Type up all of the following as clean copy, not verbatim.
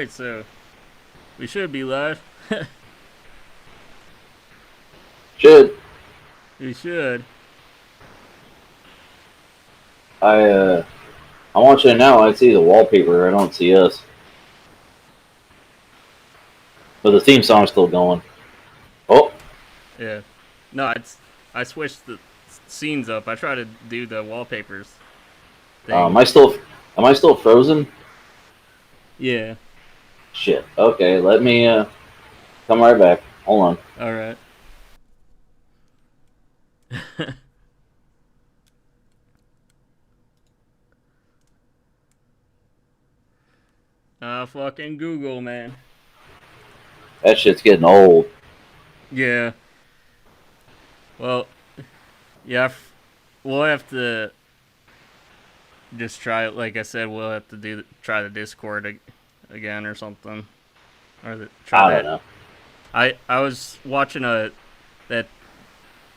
Alright, so we should be live. Should. We should. I I'm watching it now. I see the wallpaper. I don't see us, but the theme song's still going. Oh, Yeah. No, I switched the scenes up. I try to do the wallpapers thing. am I still frozen? Yeah. Shit. Okay, let me come right back. Hold on. Alright. Fucking Google, man. That shit's getting old. Yeah. Well, yeah, we'll have to just try it. Like I said, we'll have to try the Discord again or something. Try I don't that. know. I was watching that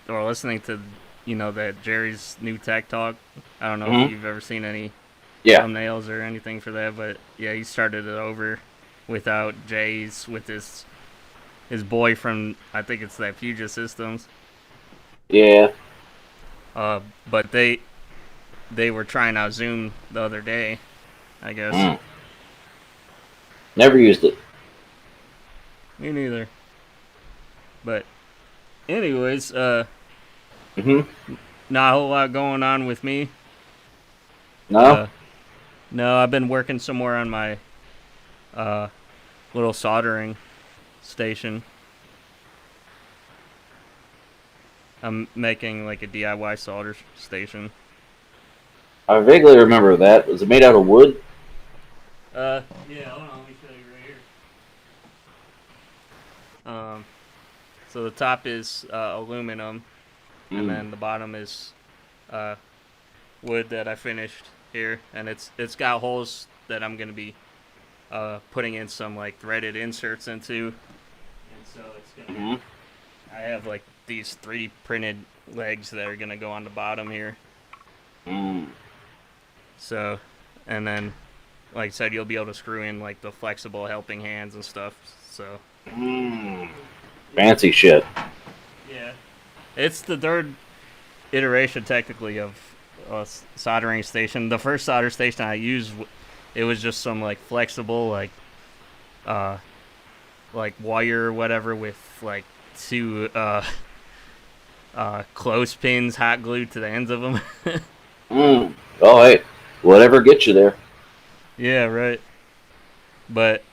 or listening to that Jerry's new tech talk. I don't know if Hmm. you've ever seen any Yeah. thumbnails or anything for that, but yeah, he started it over without Jay's with his boy from, I think it's that Future Systems. Yeah. But they were trying out Zoom the other day, I guess. Mm. Never used it. Me neither. But anyways, Hmm. not a whole lot going on with me. No. Uh, no, I've been working some more on my uh little soldering station. I'm making like a DIY solder station. I vaguely remember that. Was it made out of wood? Yeah, hold on, let me show you right here. So the top is aluminum, and Mm. then the bottom is uh, wood that I finished here, and it's got holes that I'm gonna be putting in some like threaded inserts into, and so it's gonna. Hmm. I have like these 3D printed legs that are gonna go on the bottom here. Mm. So, and then, like I said, you'll be able to screw in like the flexible helping hands and stuff. So, Mm. yeah, Fancy shit. yeah, it's the third iteration technically of a soldering station. The first solder station I used, it was just some like flexible uh like wire or whatever with like two clothespins hot glued to the ends of them. Mm. Oh, hey, whatever gets you there. Yeah, right. But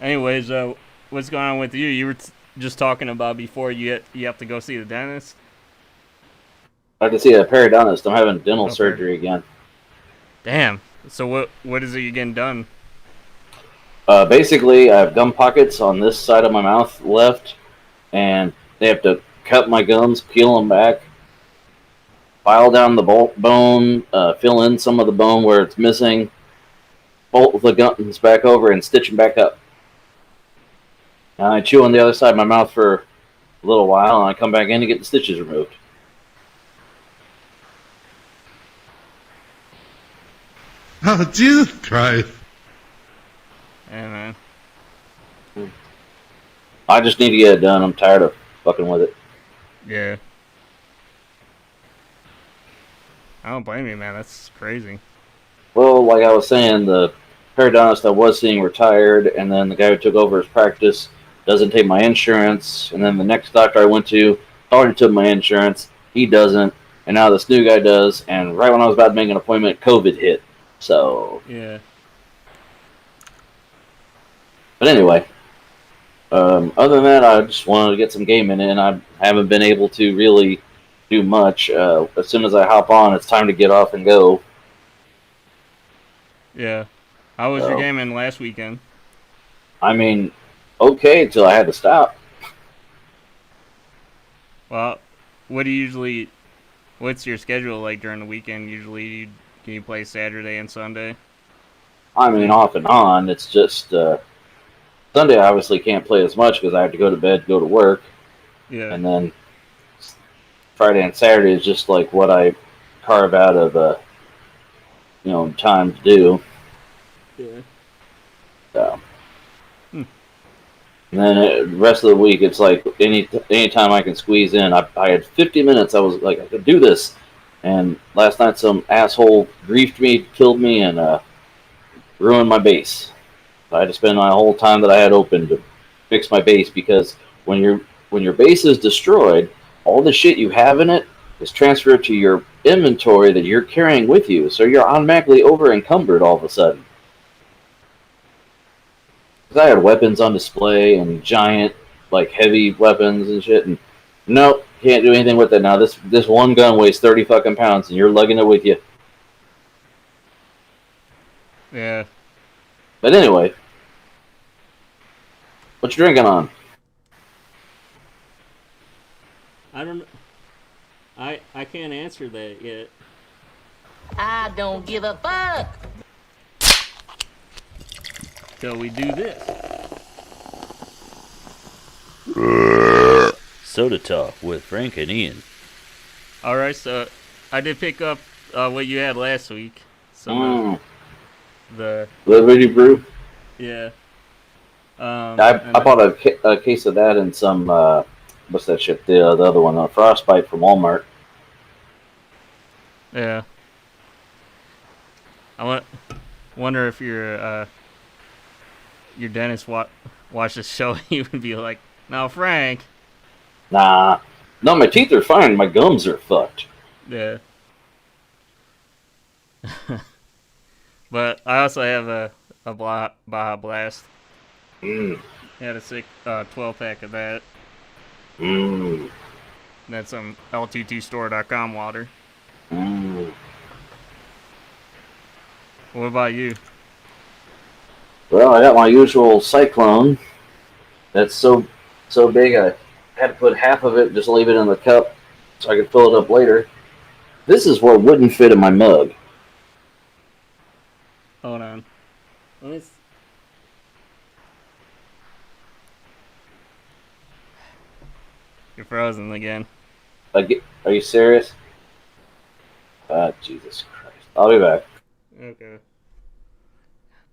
anyways, what's going on with you? You were just talking about before you have to go see the dentist. I can see a periodontist. I'm having dental Oh, fair. surgery again. Damn. So what is it you getting done? Basically, I have gum pockets on this side of my mouth left, and they have to cut my gums, peel them back, file down the bone, fill in some of the bone where it's missing, bolt the gums back over, and stitch them back up. And I chew on the other side of my mouth for a little while, and I come back in to get the stitches removed. Oh, Jesus Christ. Hey man. I just need to get it done. I'm tired of fucking with it. Yeah. I don't blame you, man. That's crazy. Well, like I was saying, the periodontist I was seeing retired, and then the guy who took over his practice doesn't take my insurance, and then the next doctor I went to already took my insurance. He doesn't, and now this new guy does. And right when I was about to make an appointment, COVID hit. So, Yeah. but anyway, other than that, I just wanted to get some gaming in. I haven't been able to really do much. As soon as I hop on, it's time to get off and go. Yeah. How was your So, gaming last weekend? I mean, okay, until I had to stop. Well, what do you usually? What's your schedule like during the weekend? Usually, can you play Saturday and Sunday? I mean, off and on. It's just Sunday. I obviously can't play as much because I have to go to bed, go to work, Yeah. and then Friday and Saturday is just like what I carve out of time to do. Yeah. So And then the rest of the week, it's like any time I can squeeze in. I had 50 minutes. I was like, I could do this. And last night, some asshole griefed me, killed me, and ruined my base. I had to spend my whole time that I had open to fix my base because when your base is destroyed, all the shit you have in it is transferred to your inventory that you're carrying with you. So you're automatically over encumbered all of a sudden. Because I had weapons on display and giant, like heavy weapons and shit, and nope, can't do anything with it now. This one gun weighs 30 fucking pounds, and you're lugging it with you. Yeah. But anyway, what you drinking on? I don't know. I can't answer that yet. I don't give a fuck. Till we do this. Soda Talk with Frank and Ian. Alright, so I did pick up what you had last week. Some the Liberty Brew. yeah. I bought a case of that and some what's that shit? The other one, Frostbite from Walmart. Yeah. Wonder if your dentist watched the show, he would be like, "Now, Frank." Nah, no, my teeth are fine. My gums are fucked. Yeah. But I also have a Baja Blast. Had a sick 12-pack of that. That's some LTTstore.com water. What about you? Well, I got my usual Cyclone. That's so big I had to put half of it, just leave it in the cup so I could fill it up later. This is what wouldn't fit in my mug. Hold on. You're frozen again. Are you serious? Jesus Christ. I'll be back. Okay.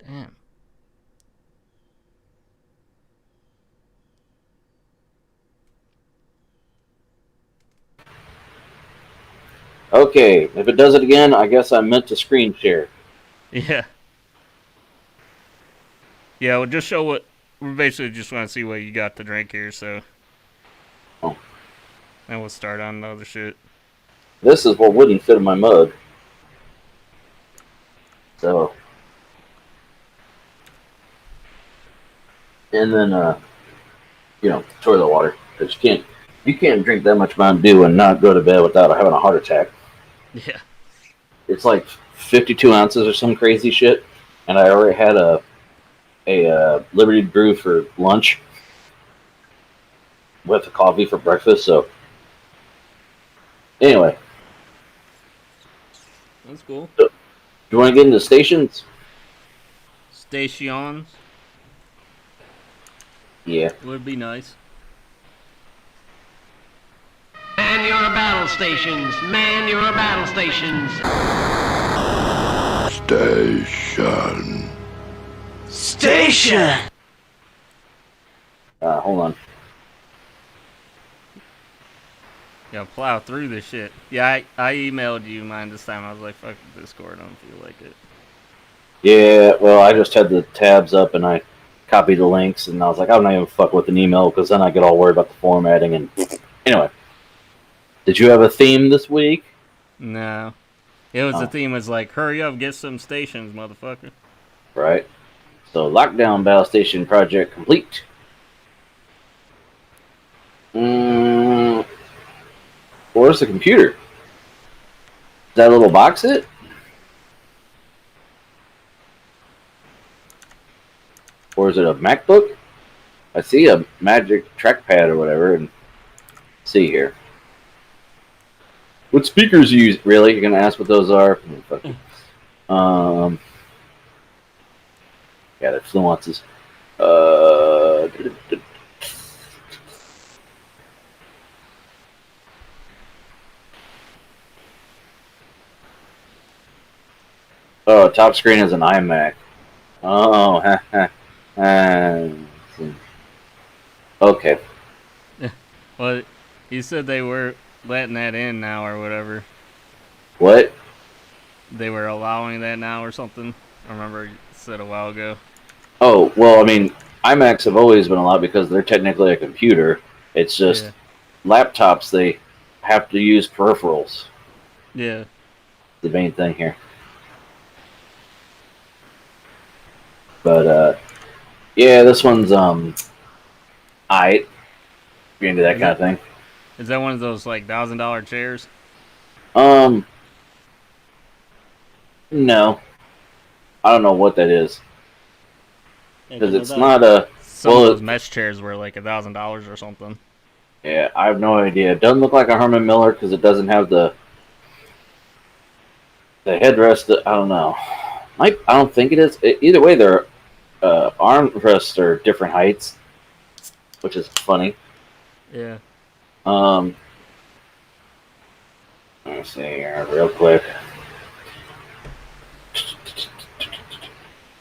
Damn. Okay, if it does it again, I guess I meant to screen share. Yeah. Yeah, we'll just show what... We basically just want to see what you got to drink here, so... Oh. And we'll start on the other shit. This is what wouldn't fit in my mug. So... And then, toilet water. Because you can't drink that much Mountain Dew and not go to bed without having a heart attack. Yeah. It's like 52 ounces or some crazy shit. And I already had a Liberty Brew for lunch with a coffee for breakfast, so anyway. That's cool. So, do you want to get into stations? Stations? Yeah. Would be nice. Man your battle stations. Man your battle stations. Station. Station. Hold on. Yeah, plow through this shit. Yeah, I emailed you mine this time. I was like, fuck Discord, I don't feel like it. Yeah, well, I just had the tabs up and I copied the links, and I was like, I'm not even fuck with an email because then I get all worried about the formatting. And anyway, did you have a theme this week? No. It was the theme was like, hurry up, get some stations, motherfucker. Right. So, lockdown battle station project complete. Where's the computer? Is that little box it? Or is it a MacBook? I see a Magic trackpad or whatever. And see here. What speakers you use? Really? You're gonna ask what those are? Fuck you. Yeah, they're fluences. Oh, top screen is an iMac. Oh, Okay. Well, you said they were letting that in now or whatever. What? They were allowing that now or something. I remember you said a while ago. Oh, well, I mean, iMacs have always been allowed because they're technically a computer. It's just Yeah. laptops, they have to use peripherals. Yeah. The main thing here. But, yeah, this one's, aight. If you're into that Is kind that of thing. is that one of those like $1,000 chairs? Um, no. I don't know what that is. Yeah, Because 'cause I it's thought not a, some of well, those mesh chairs were like $1,000 or something. yeah, I have no idea. It doesn't look like a Herman Miller because it doesn't have the headrest. I don't know. I don't think it is. Either way, their armrests are different heights, which is funny. Yeah. Um, let me see here real quick.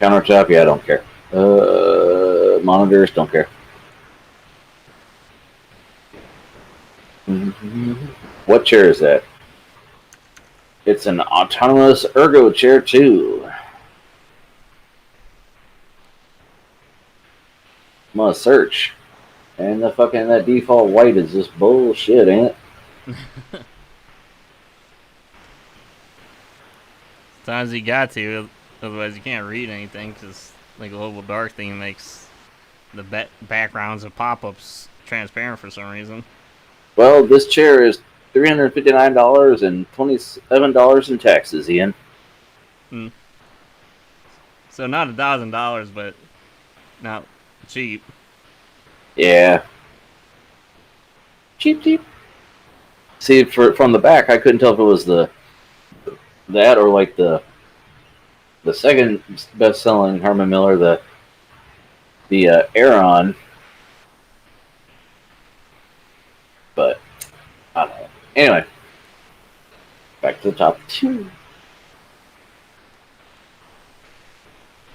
Countertop, yeah, I don't care. Monitors, don't care. What chair is that? It's an autonomous ergo chair too. I'm gonna search. And the fucking that default white is just bullshit, ain't it? Sometimes you got to, otherwise you can't read anything because like the global dark thing makes the backgrounds of pop-ups transparent for some reason. Well, this chair is $359 and $27 in taxes, Ian. Hmm. So not $1,000, but not cheap. Yeah. Cheap, cheap. See, from the back, I couldn't tell if it was that or like the second best-selling Herman Miller, the Aeron. But I don't know. Anyway, back to the top two.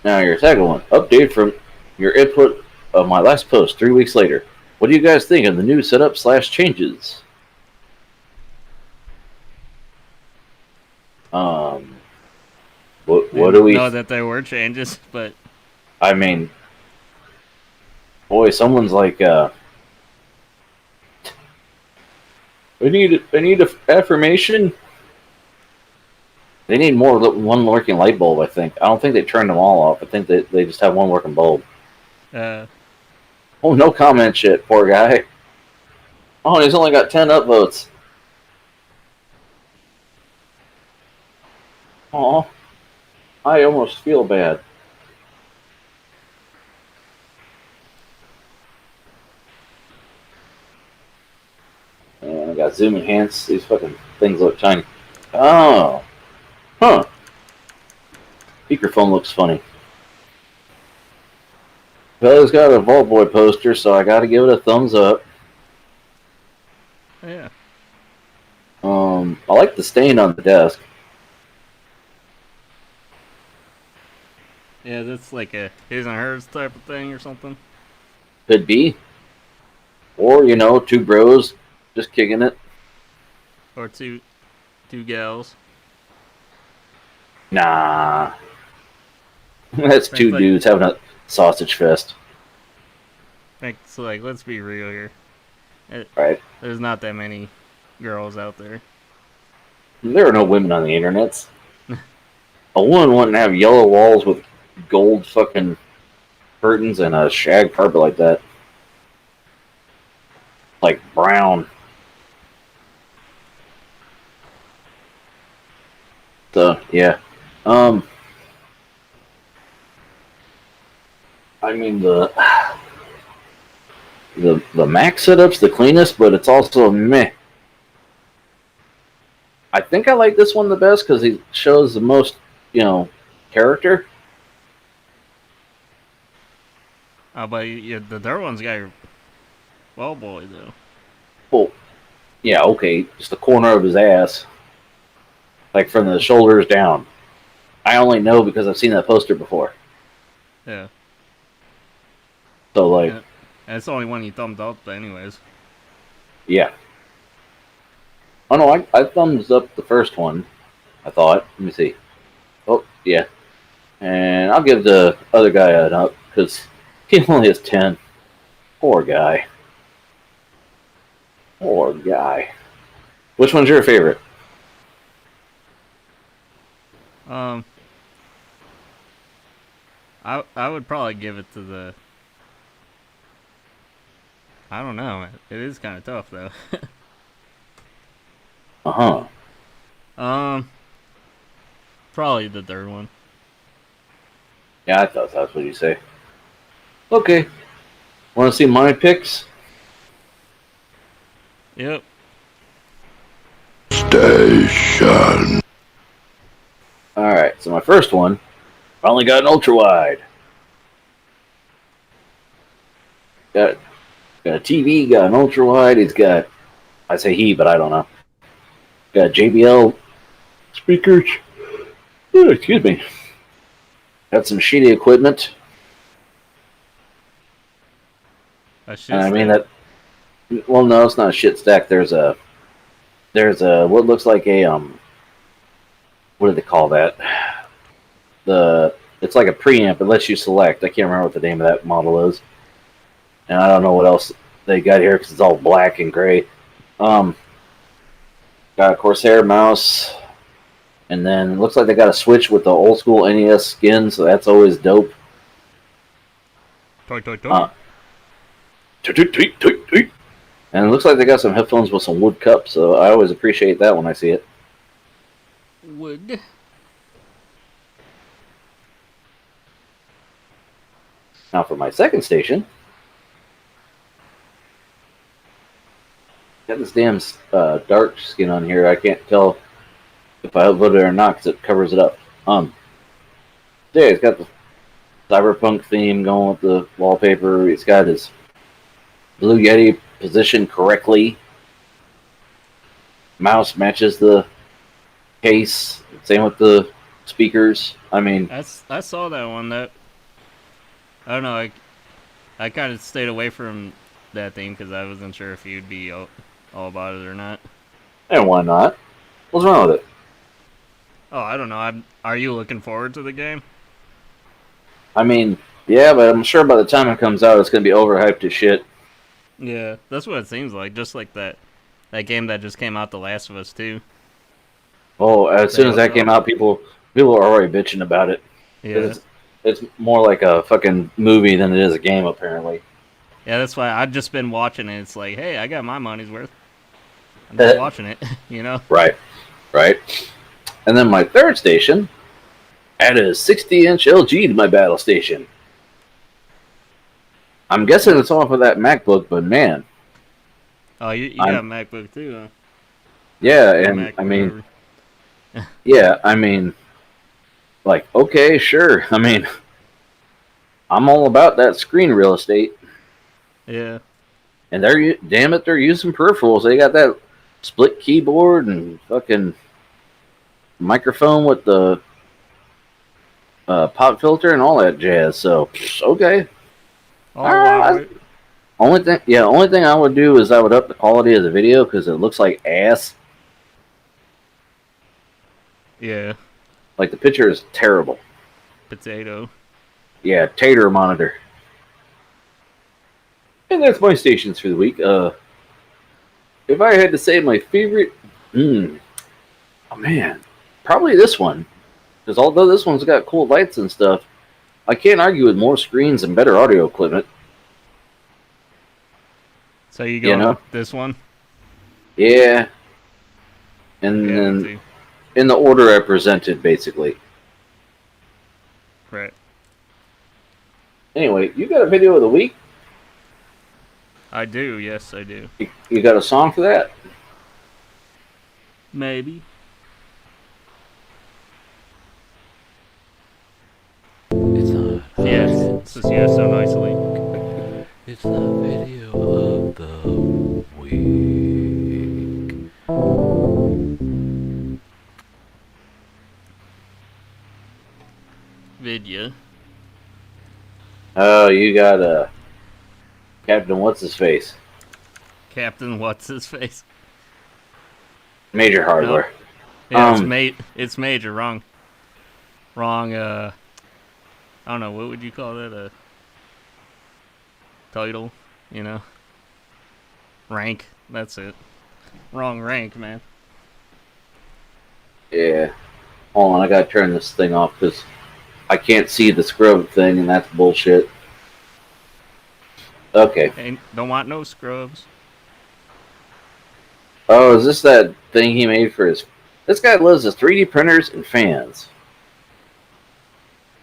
Now your second one. Update from your input of my last post 3 weeks later. What do you guys think of the new setup / changes? Um, what do Didn't we? know that there were changes, but I mean, boy, someone's like, I need a affirmation. They need more one working light bulb. I think. I don't think they turned them all off. I think they just have one working bulb. uh, Oh, no comment shit, poor guy. Oh, and he's only got 10 upvotes. Aw, I almost feel bad. And I got zoom enhance. These fucking things look tiny. Oh, huh. Speakerphone looks funny. Well, it's got a Vault Boy poster, so I got to give it a thumbs up. yeah. I like the stain on the desk. Yeah, that's like a his and hers type of thing or something. Could be. Or, two bros just kicking it. Or two gals. Nah. That's Think two like dudes having a sausage fest. so like let's be real here. Right. There's not that many girls out there. There are no women on the internet. A woman wouldn't have yellow walls with gold fucking curtains and a shag carpet like that. Like brown. So, yeah. I mean, the Mac setup's the cleanest, but it's also meh. I think I like this one the best because he shows the most, character. But the third one's got your well boy though. Well, yeah, okay, just the corner of his ass, like from the shoulders down. I only know because I've seen that poster before. Yeah. So, like, And it's the only one you thumbed up, anyways. Yeah. Oh no, I thumbs up the first one. I thought. Let me see. Oh yeah, and I'll give the other guy an up because he only has 10. Poor guy. Poor guy. Which one's your favorite? I would probably give it to the. I don't know. It is kind of tough though. Uh-huh. Probably the third one. Yeah, I thought that's what you say. Okay. Want to see my picks? Yep. Station. Alright, so my first one, finally got an ultra wide. Got a TV, got an ultra wide. He's got, I say he, but I don't know. Got JBL speakers. Ooh, excuse me. Got some shitty equipment. A shit And I mean stack. that. Well, no, it's not a shit stack. There's a what looks like a what do they call that? It's like a preamp. It lets you select. I can't remember what the name of that model is. And I don't know what else they got here because it's all black and gray. Got a Corsair mouse, and then it looks like they got a Switch with the old school NES skin, so that's always dope. Toy. Tweet, tweet, tweet, tweet. And it looks like they got some headphones with some wood cups, so I always appreciate that when I see it. Wood. Now for my second station, got this damn dark skin on here. I can't tell if I uploaded it or not because it covers it up. Yeah, it's got the cyberpunk theme going with the wallpaper. It's got his Blue Yeti positioned correctly. Mouse matches the case. Same with the speakers. I mean, I saw that one. That I don't know. I kind of stayed away from that theme because I wasn't sure if you'd be all about it or not. and why not? What's wrong with it? Oh, I don't know. Are you looking forward to the game? I mean, yeah, but I'm sure by the time it comes out, it's going to be overhyped as shit. Yeah, that's what it seems like. Just like that game that just came out, The Last of Us 2. Oh, as soon as that came out, people are already bitching about it. Yeah. It's more like a fucking movie than it is a game, apparently. Yeah, that's why I've just been watching it. It's like, hey, I got my money's worth. I'm just watching it, you know? Right. And then my third station added a 60-inch LG to my battle station. I'm guessing it's off of that MacBook, but man. Oh, you got a MacBook too, huh? Yeah, and I mean, yeah, I mean, like, okay, sure. I mean, I'm all about that screen real estate. Yeah. And they're using peripherals. They got that split keyboard and fucking microphone with the pop filter and all that jazz. So, okay. Only thing I would do is I would up the quality of the video because it looks like ass. Yeah. Like the picture is terrible. Potato. Yeah, tater monitor. And that's my stations for the week. If I had to say my favorite, oh man, probably this one. Because although this one's got cool lights and stuff, I can't argue with more screens and better audio equipment. So you going with this one? Yeah. And then in the order I presented, basically. Right. Anyway, you got a video of the week? I do, yes, I do. You got a song for that? Maybe. It's not. Yes, it says yes so nicely. It's the video of the week. Vidya. Oh, you got Captain What's His Face. Captain what's his face? Major Hardware. Nope. Yeah, Um, it's major. Wrong. I don't know, what would you call that? A title, you know? Rank. That's it. Wrong rank, man. Yeah. Hold on, I gotta turn this thing off because I can't see the scrub thing, and that's bullshit. Okay. Don't want no scrubs. Oh, is this that thing he made for his... This guy loves his 3D printers and fans.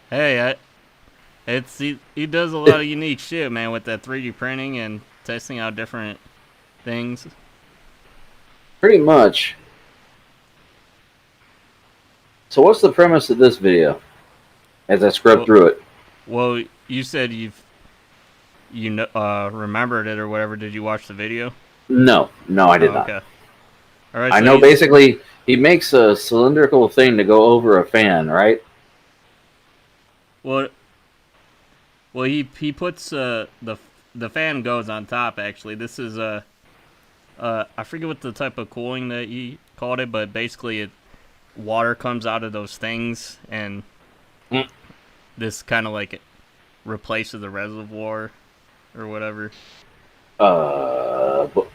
Hey, he does a lot of unique shit, man, with that 3D printing and testing out different things. Pretty much. So what's the premise of this video? As I scrub through it. Well, you said remembered it or whatever. Did you watch the video? No, I did not. Okay. All right. I so know basically he makes a cylindrical thing to go over a fan, right? Well, he puts the fan goes on top. Actually, this is I forget what the type of cooling that he called it, but basically water comes out of those things, and this kind of like replaces the reservoir or whatever. But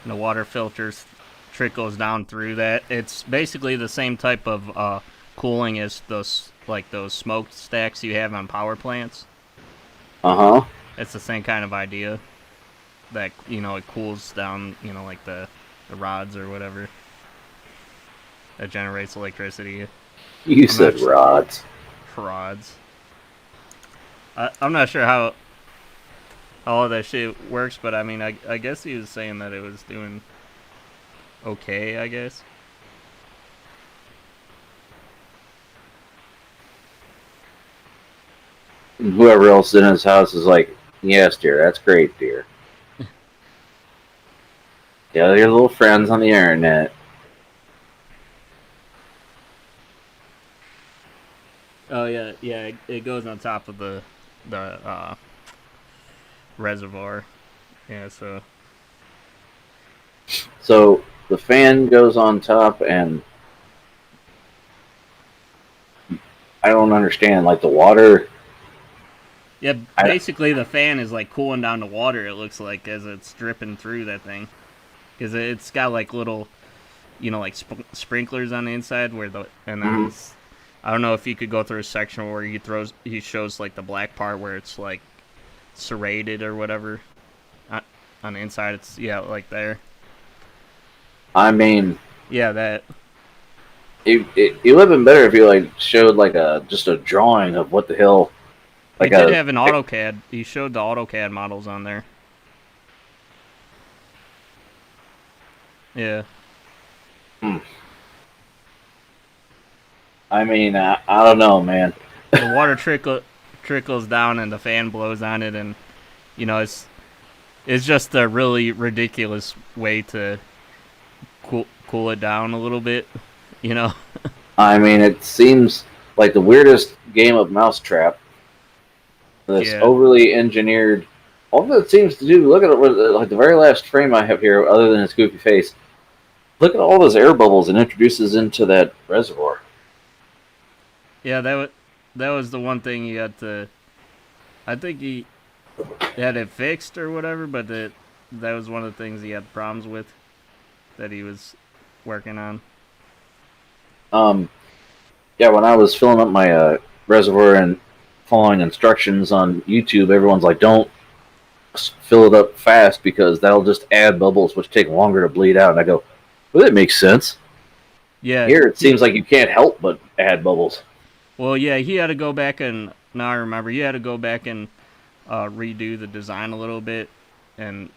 And the water filters trickles down through that. It's basically the same type of cooling as those smokestacks you have on power plants. uh-huh. It's the same kind of idea. That, it cools down, like the rods or whatever. That generates electricity. You said rods. Rods. I'm not sure how all of that shit works, but I mean, I guess he was saying that it was doing okay, I guess. Whoever else in his house is like, yes, dear, that's great, dear. Yeah, your little friends on the internet. Oh yeah, it goes on top of the reservoir. Yeah, so The fan goes on top, and I don't understand. Like the water. yeah, basically the fan is like cooling down the water. It looks like as it's dripping through that thing, because it's got like little, like sprinklers on the inside and then I don't know if you could go through a section where he shows like the black part where it's like serrated or whatever. On the inside, it's like there. I mean, Yeah, that. it would have been better if you like showed like just a drawing of what the hell. He did have an AutoCAD. He showed the AutoCAD models on there. Yeah. I mean, I don't know, man. The water trickles down and the fan blows on it, and it's just a really ridiculous way to cool it down a little bit, I mean, it seems like the weirdest game of mousetrap. This overly engineered. All that it seems to do. Look at it. Like the very last frame I have here, other than his goofy face. Look at all those air bubbles it introduces into that reservoir. Yeah, that was the one thing he had to. I think he had it fixed or whatever, but that was one of the things he had problems with that he was working on. Yeah, when I was filling up my reservoir and following instructions on YouTube, everyone's like, "Don't fill it up fast because that'll just add bubbles, which take longer to bleed out." And I go, "Well, that makes sense." Yeah. Here it seems like you can't help but add bubbles. Well, yeah, he had to go back and now I remember he had to go back and redo the design a little bit, and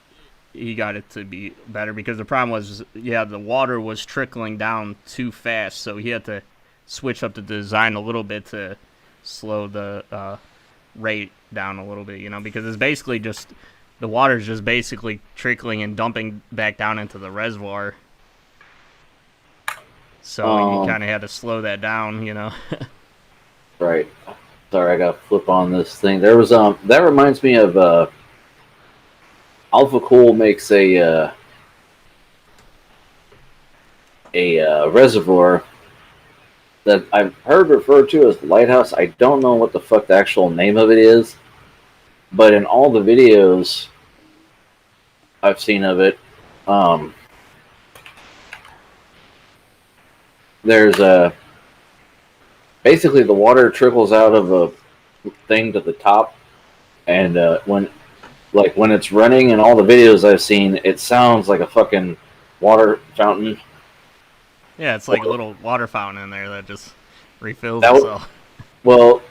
he got it to be better because the problem was, the water was trickling down too fast, so he had to switch up the design a little bit to slow the rate down a little bit, because it's basically just the water's just basically trickling and dumping back down into the reservoir. So you kind of had to slow that down, Right. Sorry, I got to flip on this thing. There was that reminds me of Alpha Cool makes a reservoir that I've heard referred to as the lighthouse. I don't know what the fuck the actual name of it is, but in all the videos I've seen of it, um, there's a basically the water trickles out of a thing to the top, and when it's running in all the videos I've seen, it sounds like a fucking water fountain. Yeah, it's like a little water fountain in there that just refills That itself. Well,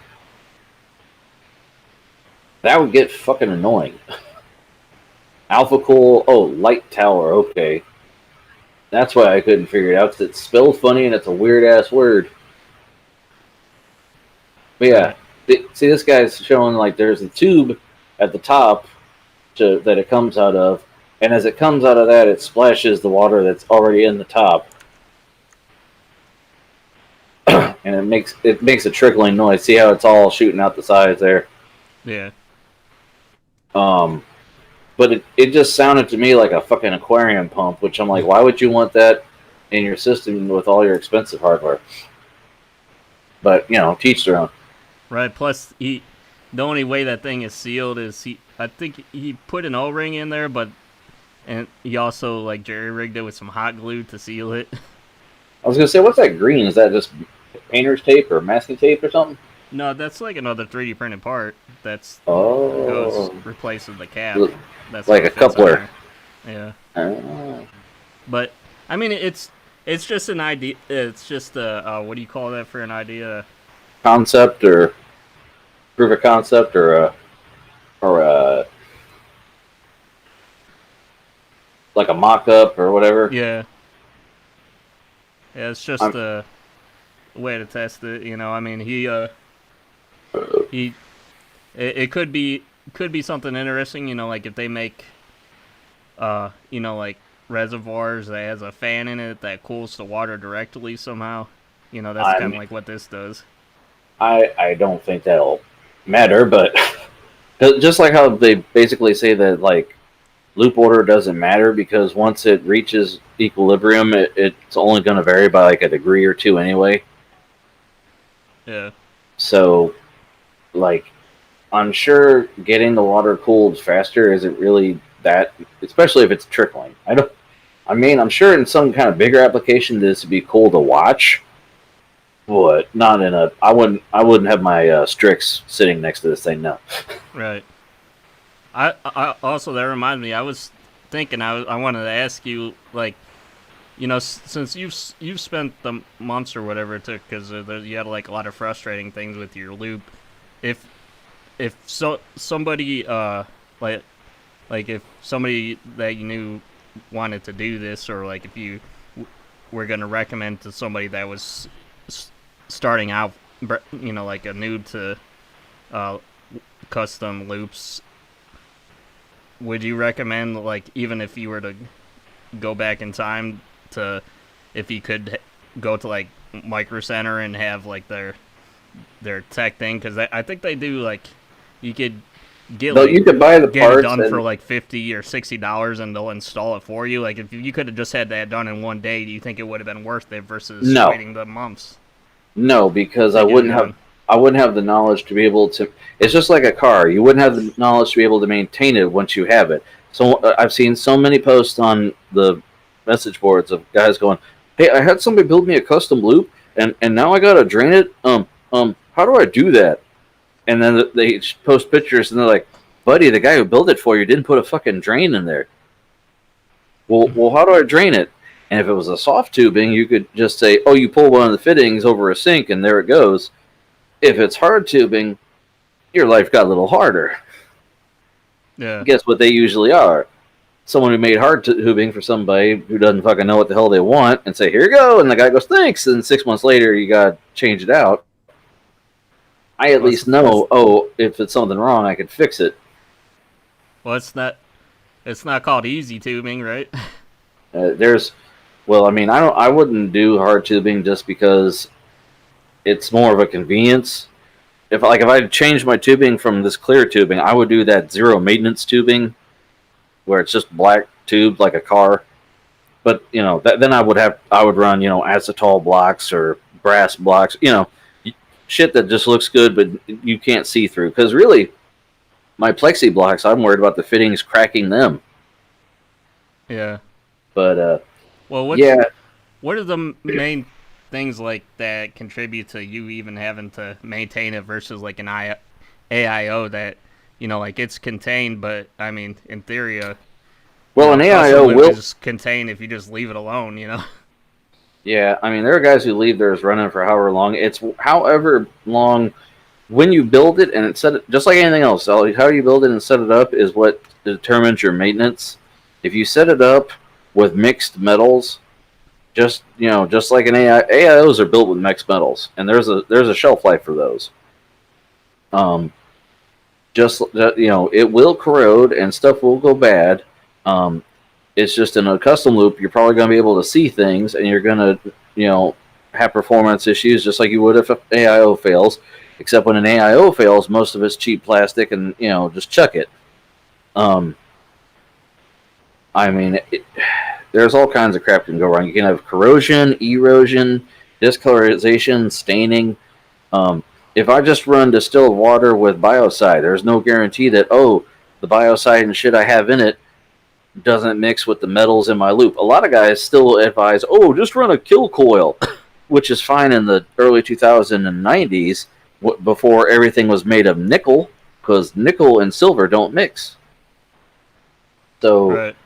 that would get fucking annoying. Alpha Cool, light tower, okay. That's why I couldn't figure it out, because it's spelled funny and it's a weird ass word. But yeah, see, this guy's showing like there's a tube at the top that it comes out of, and as it comes out of that, it splashes the water that's already in the top, and it makes a trickling noise. See how it's all shooting out the sides there? Yeah. But it just sounded to me like a fucking aquarium pump, which I'm like, why would you want that in your system with all your expensive hardware? But teach their own. Right. Plus, the only way that thing is sealed is I think he put an O-ring in there, and he also like jerry rigged it with some hot glue to seal it. I was gonna say, what's that green? Is that just painter's tape or masking tape or something? No, that's like another 3D printed part. Goes replacing the cap. That's like a coupler. Yeah. Oh. But I mean, it's just an idea. It's just a what do you call that for an idea? Concept or proof of concept or like a mock-up or whatever. Yeah. Yeah, it's just a way to test it. I mean, it could be something interesting. Like if they make, like reservoirs that has a fan in it that cools the water directly somehow. That's kind of like what this does. I don't think that'll matter, but just like how they basically say that like loop order doesn't matter because once it reaches equilibrium, it's only going to vary by like a degree or two anyway. Yeah. So, like, I'm sure getting the water cooled faster isn't really that, especially if it's trickling. I'm sure in some kind of bigger application this would be cool to watch, but not in a. I wouldn't have my Strix sitting next to this thing. No. Right. I also, that reminds me. I was thinking I wanted to ask you, like, since you've spent the months or whatever it took, because you had like a lot of frustrating things with your loop. If somebody like if somebody that you knew wanted to do this, or like if you were gonna recommend to somebody that was starting out, like a noob to custom loops, would you recommend, like, even if you were to go back in time, to if you could go to like Micro Center and have like their tech thing, because I think they do, like, you could you could buy the get parts it done for like $50 or $60 and they'll install it for you. Like, if you could have just had that done in one day, do you think it would have been worth it versus waiting the months? No, because I wouldn't have the knowledge to be able to. It's just like a car. You wouldn't have the knowledge to be able to maintain it once you have it. So I've seen so many posts on the message boards of guys going, "Hey, I had somebody build me a custom loop, and now I gotta drain it. How do I do that?" And then they post pictures, and they're like, "Buddy, the guy who built it for you didn't put a fucking drain in there." Well, how do I drain it? And if it was a soft tubing, you could just say, "Oh, you pull one of the fittings over a sink, and there it goes." If it's hard tubing, your life got a little harder. Yeah. Guess what they usually are? Someone who made hard tubing for somebody who doesn't fucking know what the hell they want, and say, "Here you go," and the guy goes, "Thanks," and 6 months later, you got to change it out. I at least know, if it's something wrong, I could fix it. Well, it's not called easy tubing, right? I wouldn't do hard tubing just because it's more of a convenience. if I changed my tubing from this clear tubing, I would do that zero maintenance tubing, where it's just black tube like a car. But then I would run acetol blocks or brass blocks, shit that just looks good but you can't see through. Because really, my plexi blocks, I'm worried about the fittings cracking them. Yeah. But Well, yeah, what are the main things like that contribute to you even having to maintain it versus like an AIO that like it's contained, but I mean in theory, well, an AIO will is contained if you just leave it alone. Yeah, I mean there are guys who leave theirs running for however long. It's however long when you build it and it's set it, just like anything else. How you build it and set it up is what determines your maintenance. If you set it up with mixed metals, just like an AIOs are built with mixed metals, and there's a shelf life for those. Just it will corrode and stuff will go bad. It's just in a custom loop, you're probably going to be able to see things, and you're going to have performance issues just like you would if an AIO fails. Except when an AIO fails, most of it's cheap plastic, and just chuck it. I mean, there's all kinds of crap that can go wrong. You can have corrosion, erosion, discolorization, staining. If I just run distilled water with biocide, there's no guarantee that the biocide and shit I have in it doesn't mix with the metals in my loop. A lot of guys still advise, just run a kill coil, which is fine in the early 2090s before everything was made of nickel, because nickel and silver don't mix. So, Right.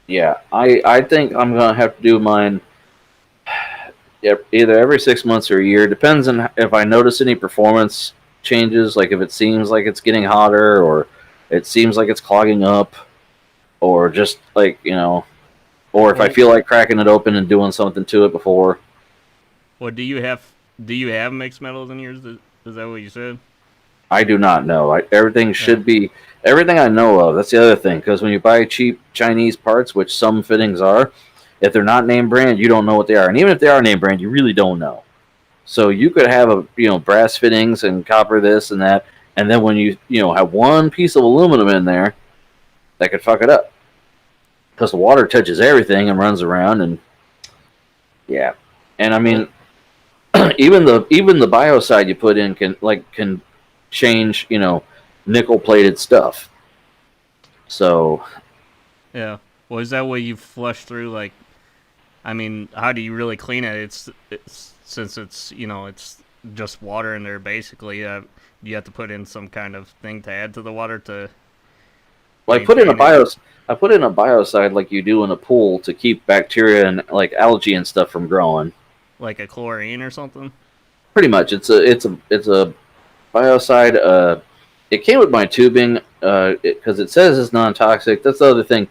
Yeah, I think I'm going to have to do mine either every 6 months or a year. Depends on if I notice any performance changes, like if it seems like it's getting hotter or it seems like it's clogging up, or just like, or if I feel like cracking it open and doing something to it before. Well, do you have mixed metals in yours? Is that what you said? I do not know. Everything should be everything I know of. That's the other thing, because when you buy cheap Chinese parts, which some fittings are, if they're not name brand, you don't know what they are, and even if they are name brand, you really don't know. So you could have brass fittings and copper this and that, and then when you have one piece of aluminum in there, that could fuck it up, because the water touches everything and runs around, and yeah, and I mean, even the biocide you put in can change nickel plated stuff. So Yeah. Well, is that way you flush through? Like, I mean, how do you really clean it? It's since it's it's just water in there basically. You have to put in some kind of thing to add to the water to. Well, I put in a biocide like you do in a pool to keep bacteria and like algae and stuff from growing. Like a chlorine or something. Pretty much, it's a biocide. It came with my tubing because it says it's non-toxic. That's the other thing.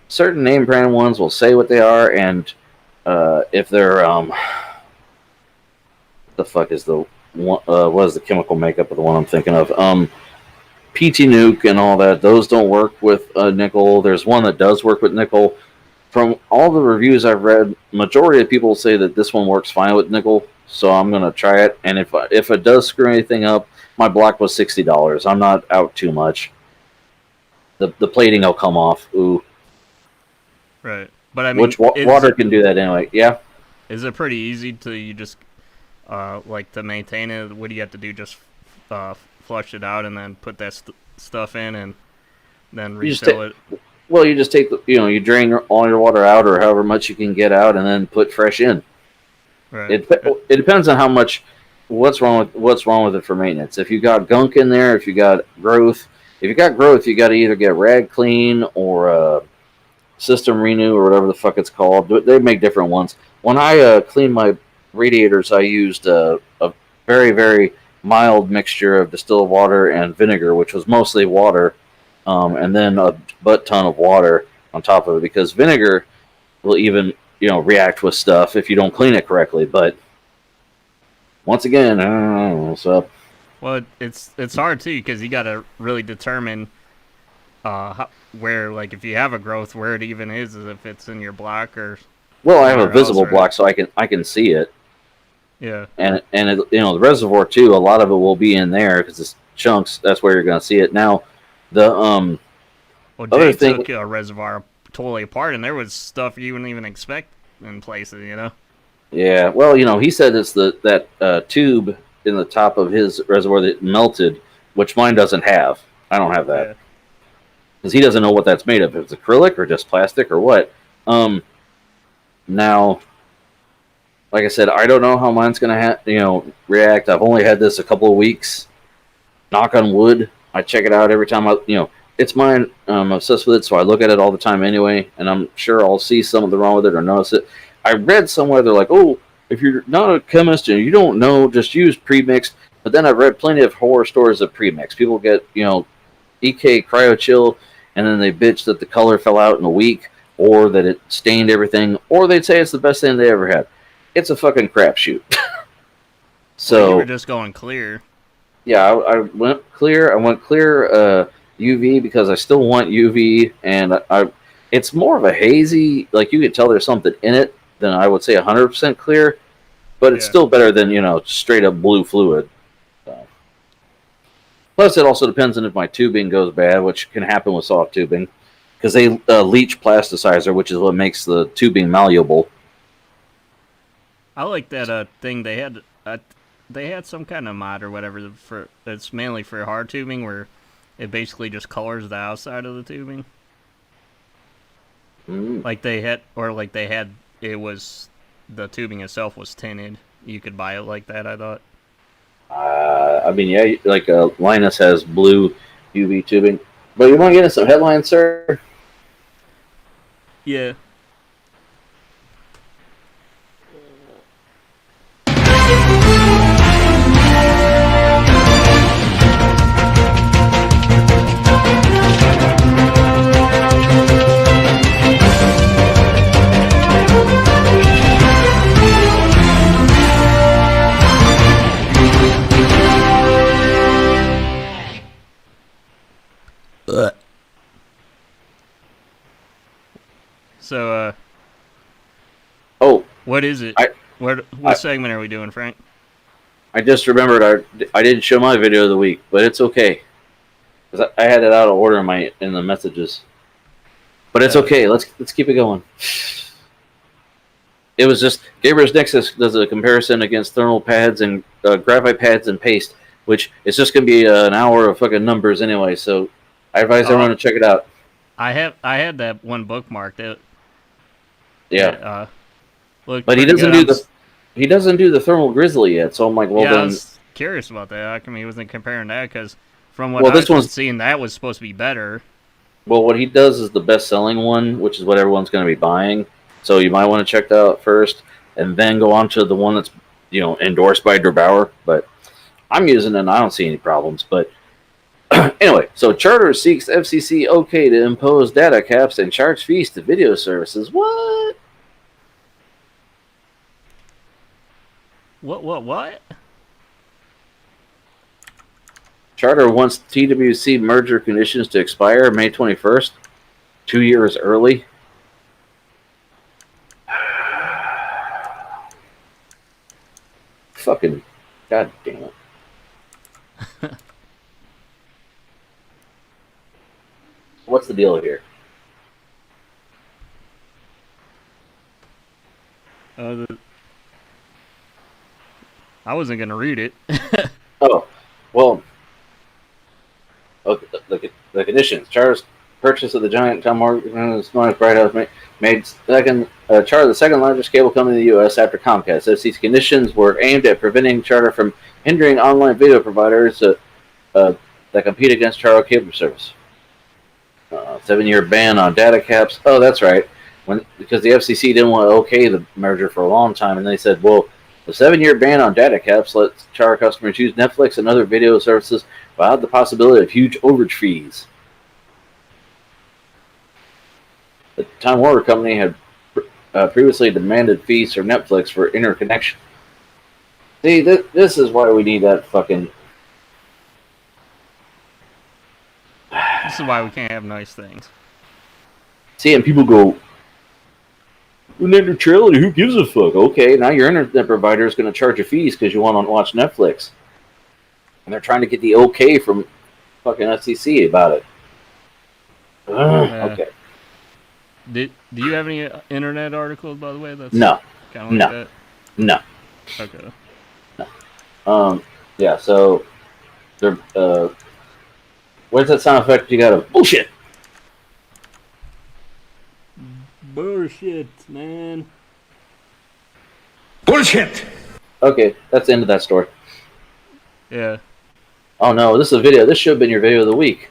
Certain name brand ones will say what they are, and if they're the fuck is the one? What is the chemical makeup of the one I'm thinking of? PT Nuke and all that. Those don't work with nickel. There's one that does work with nickel. From all the reviews I've read, majority of people say that this one works fine with nickel. So I'm gonna try it, and if it does screw anything up, my block was $60. I'm not out too much. The plating will come off. Ooh. Right. But I mean, which water can do that anyway. Yeah. Is it pretty easy to you just like to maintain it? What do you have to do? Just flush it out and then put that stuff in and then refill it. Well, you just take you drain all your water out or however much you can get out, and then put fresh in. Right. It depends on how much. What's wrong with it for maintenance? If you got gunk in there, if you got growth, you got to either get rag clean or system renew or whatever the fuck it's called. They make different ones. When I cleaned my radiators, I used a very, very mild mixture of distilled water and vinegar, which was mostly water, and then a butt ton of water on top of it, because vinegar will even react with stuff if you don't clean it correctly. But once again, I don't know what's up. Well, it's hard too, because you got to really determine where, like, if you have a growth, where it even is if it's in your block or. Well, I have a visible block, so I can see it. Yeah. and the reservoir too. A lot of it will be in there because it's chunks. That's where you're going to see it. Now, the Well, other Jay thing, took a reservoir totally apart, and there was stuff you wouldn't even expect in places, you know? yeah. Well, he said it's that tube in the top of his reservoir that melted, which mine doesn't have. I don't have that Yeah. because he doesn't know what that's made of. If it's acrylic or just plastic or what. Now, like I said, I don't know how mine's gonna react. I've only had this a couple of weeks. Knock on wood. I check it out every time it's mine. I'm obsessed with it, so I look at it all the time anyway, and I'm sure I'll see something wrong with it or notice it. I read somewhere they're like, oh, if you're not a chemist and you don't know, just use premixed. But then I've read plenty of horror stories of premix. People get EK cryo chill, and then they bitch that the color fell out in a week, or that it stained everything, or they'd say it's the best thing they ever had. It's a fucking crapshoot. So well, you were just going clear. yeah, I went clear. I went clear UV because I still want UV, and it's more of a hazy. Like you could tell there's something in it than I would say 100% clear, but it's Yeah. still better than straight up blue fluid. So. Plus, it also depends on if my tubing goes bad, which can happen with soft tubing, because they leach plasticizer, which is what makes the tubing malleable. I like that thing they had. They had some kind of mod or whatever for it's mainly for hard tubing where it basically just colors the outside of the tubing. Mm. Like they had it was the tubing itself was tinted. You could buy it like that. I thought. I mean, yeah, like Linus has blue UV tubing. But you want to get into some headlines, sir? Yeah. So, Oh, what is it? I- What segment are we doing, Frank? I just remembered I didn't show my video of the week, but it's okay. 'Cause I had it out of order in the messages. But it's okay. Let's keep it going. It was just Gabriel's Nexus does a comparison against thermal pads and graphite pads and paste, which is just going to be an hour of fucking numbers anyway. So I advise everyone to check it out. I had that one bookmarked. Yeah, Looked but he pretty doesn't good. he doesn't do the thermal grizzly yet. So I'm like, well yeah, I then, was curious about that. How come he wasn't comparing that? Because from what Well, I this was one's- seeing, that was supposed to be better. well, what he does is the best selling one, which is what everyone's going to be buying. So you might want to check that out first, and then go on to the one that's endorsed by Bauer. But I'm using it, and I don't see any problems. But anyway, so Charter seeks FCC okay to impose data caps and charge fees to video services. What? What? Charter wants TWC merger conditions to expire May 21st, 2 years early. Fucking god damn it. What's the deal here? I wasn't gonna read it. Oh, well, okay, the conditions. Charter's purchase of the giant Tom Morgan Bright House made Charter the second largest cable company in the U.S. after Comcast. As these conditions were aimed at preventing Charter from hindering online video providers that compete against Charter cable service. 7-year ban on data caps. Oh, that's right. Because the FCC didn't want to okay the merger for a long time, and they said, well, the 7-year ban on data caps lets Charter customers use Netflix and other video services without the possibility of huge overage fees. The Time Warner Company had previously demanded fees from Netflix for interconnection. See, this is why we need that fucking... This is why we can't have nice things. See, and people go, Net neutrality, who gives a fuck? Okay, now your internet provider is going to charge you fees because you want to watch Netflix. And they're trying to get the okay from fucking FCC about it. Okay. Do you have any internet articles, by the way? That's No. kind of No. like No. that. Okay. Yeah, so they're where's that sound effect you got of bullshit? Bullshit, man. Bullshit! Okay, that's the end of that story. Yeah. Oh no, this is a video. This should have been your video of the week.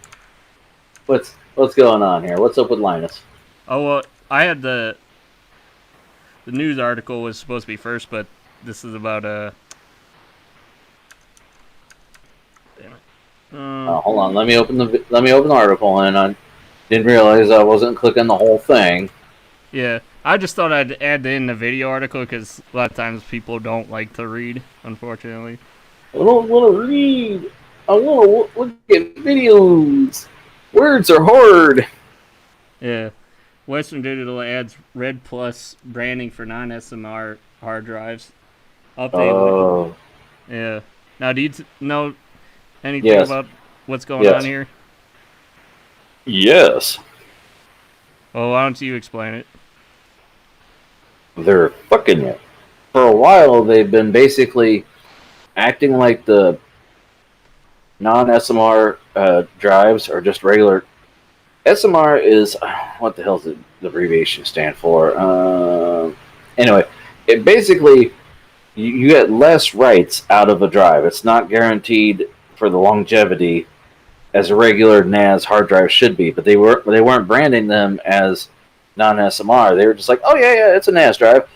What's going on here? What's up with Linus? Oh well, I had the news article was supposed to be first, but this is about Damn it. Hold on, let me open the article, and I didn't realize I wasn't clicking the whole thing. Yeah, I just thought I'd add in the video article because a lot of times people don't like to read, unfortunately. I don't want to read. I want to look at videos. Words are hard. Yeah. Western Digital adds Red Plus branding for non-SMR hard drives. Update. Oh. Yeah. Now, do you know anything Yes. about what's going Yes. on here? Yes. Well, why don't you explain it? They're fucking you. For a while, they've been basically acting like the non-SMR drives are just regular. SMR is what the hell does the abbreviation stand for? Anyway, it basically you get less writes out of a drive. It's not guaranteed for the longevity as a regular NAS hard drive should be. But they weren't branding them as non-SMR. They were just like, oh yeah, it's a NAS drive.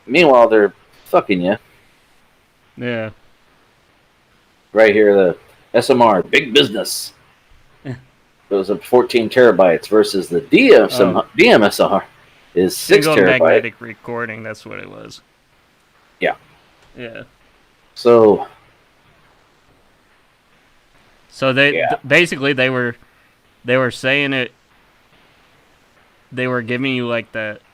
Meanwhile, they're fucking you. Yeah. Right here, the SMR, big business. It was 14 terabytes versus the DMSR is 6 Single terabytes. magnetic recording, that's what it was. Yeah. Yeah. So they basically they were saying it. They were giving you like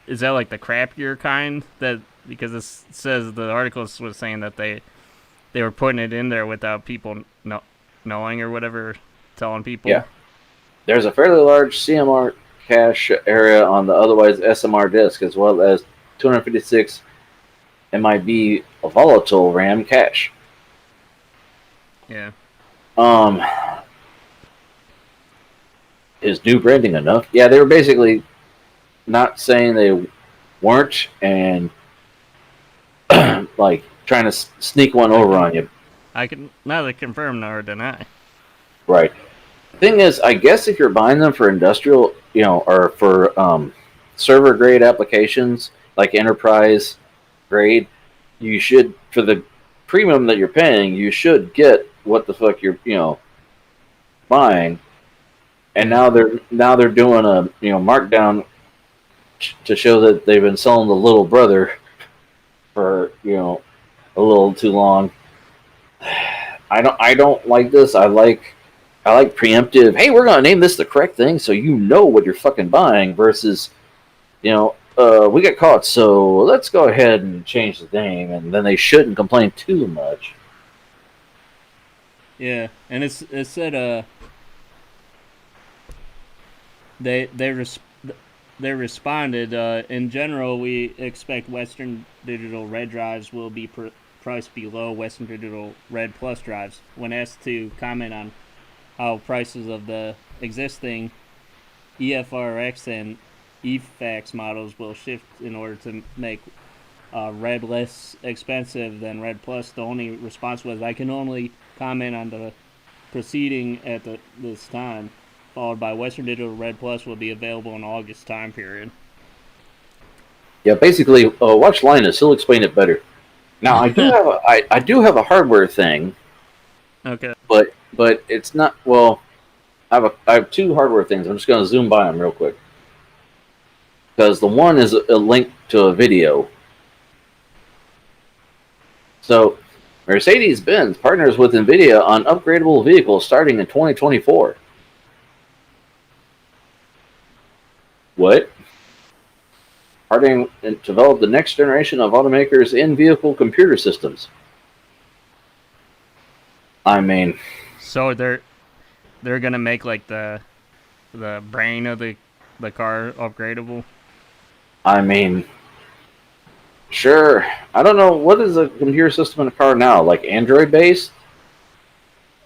is that like the crappier kind that because it says the article was saying that they were putting it in there without people knowing or whatever, telling people. Yeah. There's a fairly large CMR cache area on the otherwise SMR disk, as well as 256 MIB volatile RAM cache. Yeah. Is new branding enough? Yeah, they were basically not saying they weren't and like trying to sneak one over on you. I can neither confirm nor deny. Right. Thing is, I guess if you're buying them for industrial, or for server grade applications like enterprise grade, you should, for the premium that you're paying, you should get what the fuck you're buying. And now they're doing a markdown to show that they've been selling the little brother for a little too long. I don't like this. I like preemptive. Hey, we're gonna name this the correct thing, so you know what you're fucking buying. Versus, we got caught, so let's go ahead and change the name, and then they shouldn't complain too much. Yeah, and it said they responded. In general, we expect Western Digital Red drives will be priced below Western Digital Red Plus drives. When asked to comment on how prices of the existing EFRX and EFAX models will shift in order to make Red less expensive than Red Plus, the only response was, I can only comment on the proceeding at this time, followed by Western Digital Red Plus will be available in August time period. Yeah, basically, watch Linus. He'll explain it better. Now, I do have a hardware thing. Okay. But it's not, well, I have two hardware things. I'm just going to zoom by them real quick. Because the one is a link to a video. So, Mercedes-Benz partners with NVIDIA on upgradable vehicles starting in 2024. What? Harding developed the next generation of automakers in-vehicle computer systems. I mean, So they're gonna make like the brain of the car upgradable. I mean, sure. I don't know what is a computer system in a car now, like Android based.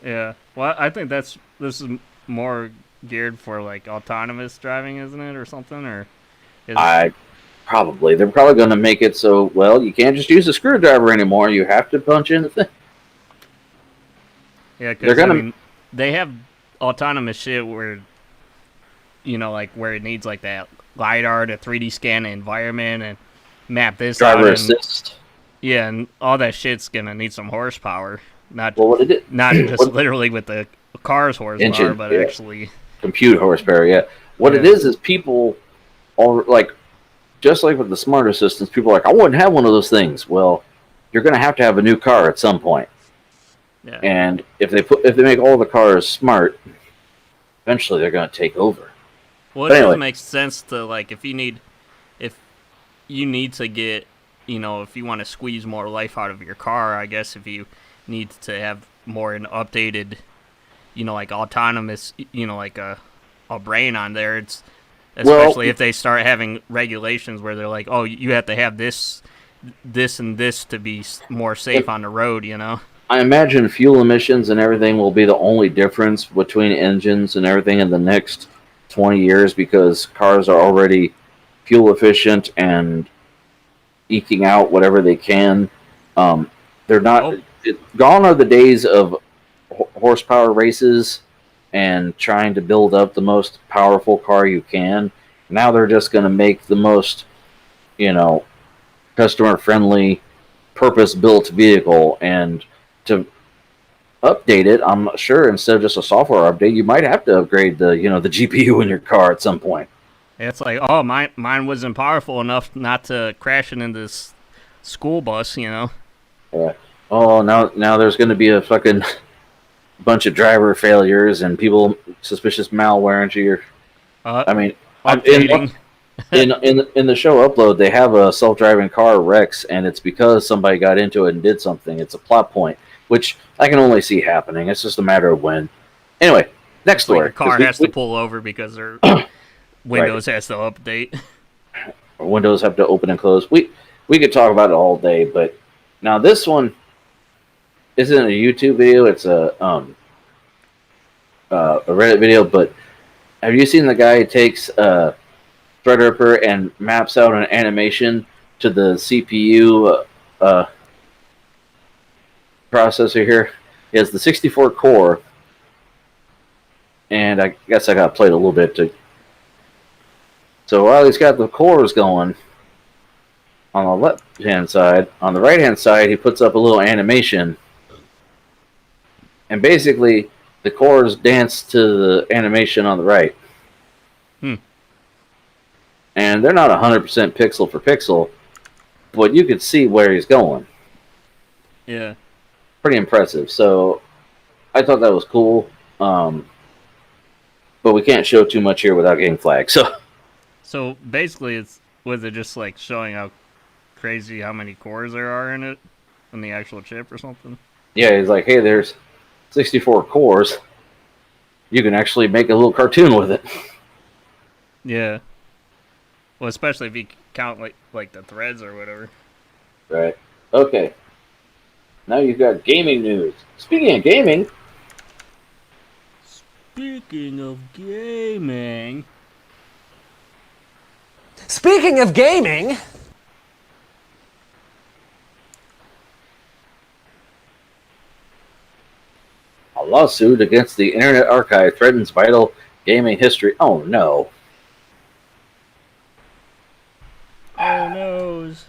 Yeah. Well, I think this is more geared for like autonomous driving, isn't it, or something? Or is I probably they're probably going to make it so well you can't just use a screwdriver anymore. You have to punch in the thing. yeah? They're Because I gonna mean, they have autonomous shit where like where it needs like that lidar to 3D scan the environment and map this out, driver and assist. yeah, and all that shit's gonna need some horsepower. Not Well, what it is, not just what literally with the car's horsepower, engine, but yeah. actually, Compute horsepower. Yeah, what it Yeah. is people all like just like with the smart assistants. People are like, I wouldn't have one of those things. Well, you're going to have a new car at some point. yeah. And if they make all the cars smart, eventually they're going to take over. Well, it But anyway. does make sense to like if you need to get if you want to squeeze more life out of your car, I guess if you need to have more an updated, like autonomous, like a brain on there, it's especially if they start having regulations where they're like, oh, you have to have this, and this to be more safe on the road, I imagine fuel emissions and everything will be the only difference between engines and everything in the next 20 years because cars are already fuel efficient and eking out whatever they can. They're not. Gone are the days of horsepower races and trying to build up the most powerful car you can. Now they're just going to make the most, customer friendly, purpose built vehicle. And to update it, I'm not sure instead of just a software update, you might have to upgrade the the GPU in your car at some point. It's like, oh, mine wasn't powerful enough not to crash it into this school bus, Yeah. Oh, now there's going to be a fucking bunch of driver failures and people suspicious malware into your. I mean, updating. in the show Upload, they have a self-driving car Rex, and it's because somebody got into it and did something. It's a plot point, which I can only see happening. It's just a matter of when. Anyway, next story. Like your car has to pull over because their Windows has to update. Windows have to open and close. We could talk about it all day, but now this one isn't a YouTube video. It's a Reddit video. But have you seen the guy who takes Threadripper and maps out an animation to the CPU processor here? He has the 64 core, and I guess I got played a little bit to. So while he's got the cores going on the left-hand side, on the right-hand side, he puts up a little animation. And basically, the cores dance to the animation on the right. And they're not 100% pixel for pixel, but you could see where he's going. Yeah. Pretty impressive. So I thought that was cool. But we can't show too much here without getting flagged. So basically, was it just like showing how crazy how many cores there are in it, in the actual chip or something? Yeah, he's like, hey, there's 64 cores. You can actually make a little cartoon with it. Yeah. Well, especially if you count like the threads or whatever. Right. Okay. Now you've got gaming news. Speaking of gaming. Speaking of gaming. Speaking of gaming. A lawsuit against the Internet Archive threatens vital gaming history. Oh no. Oh noes.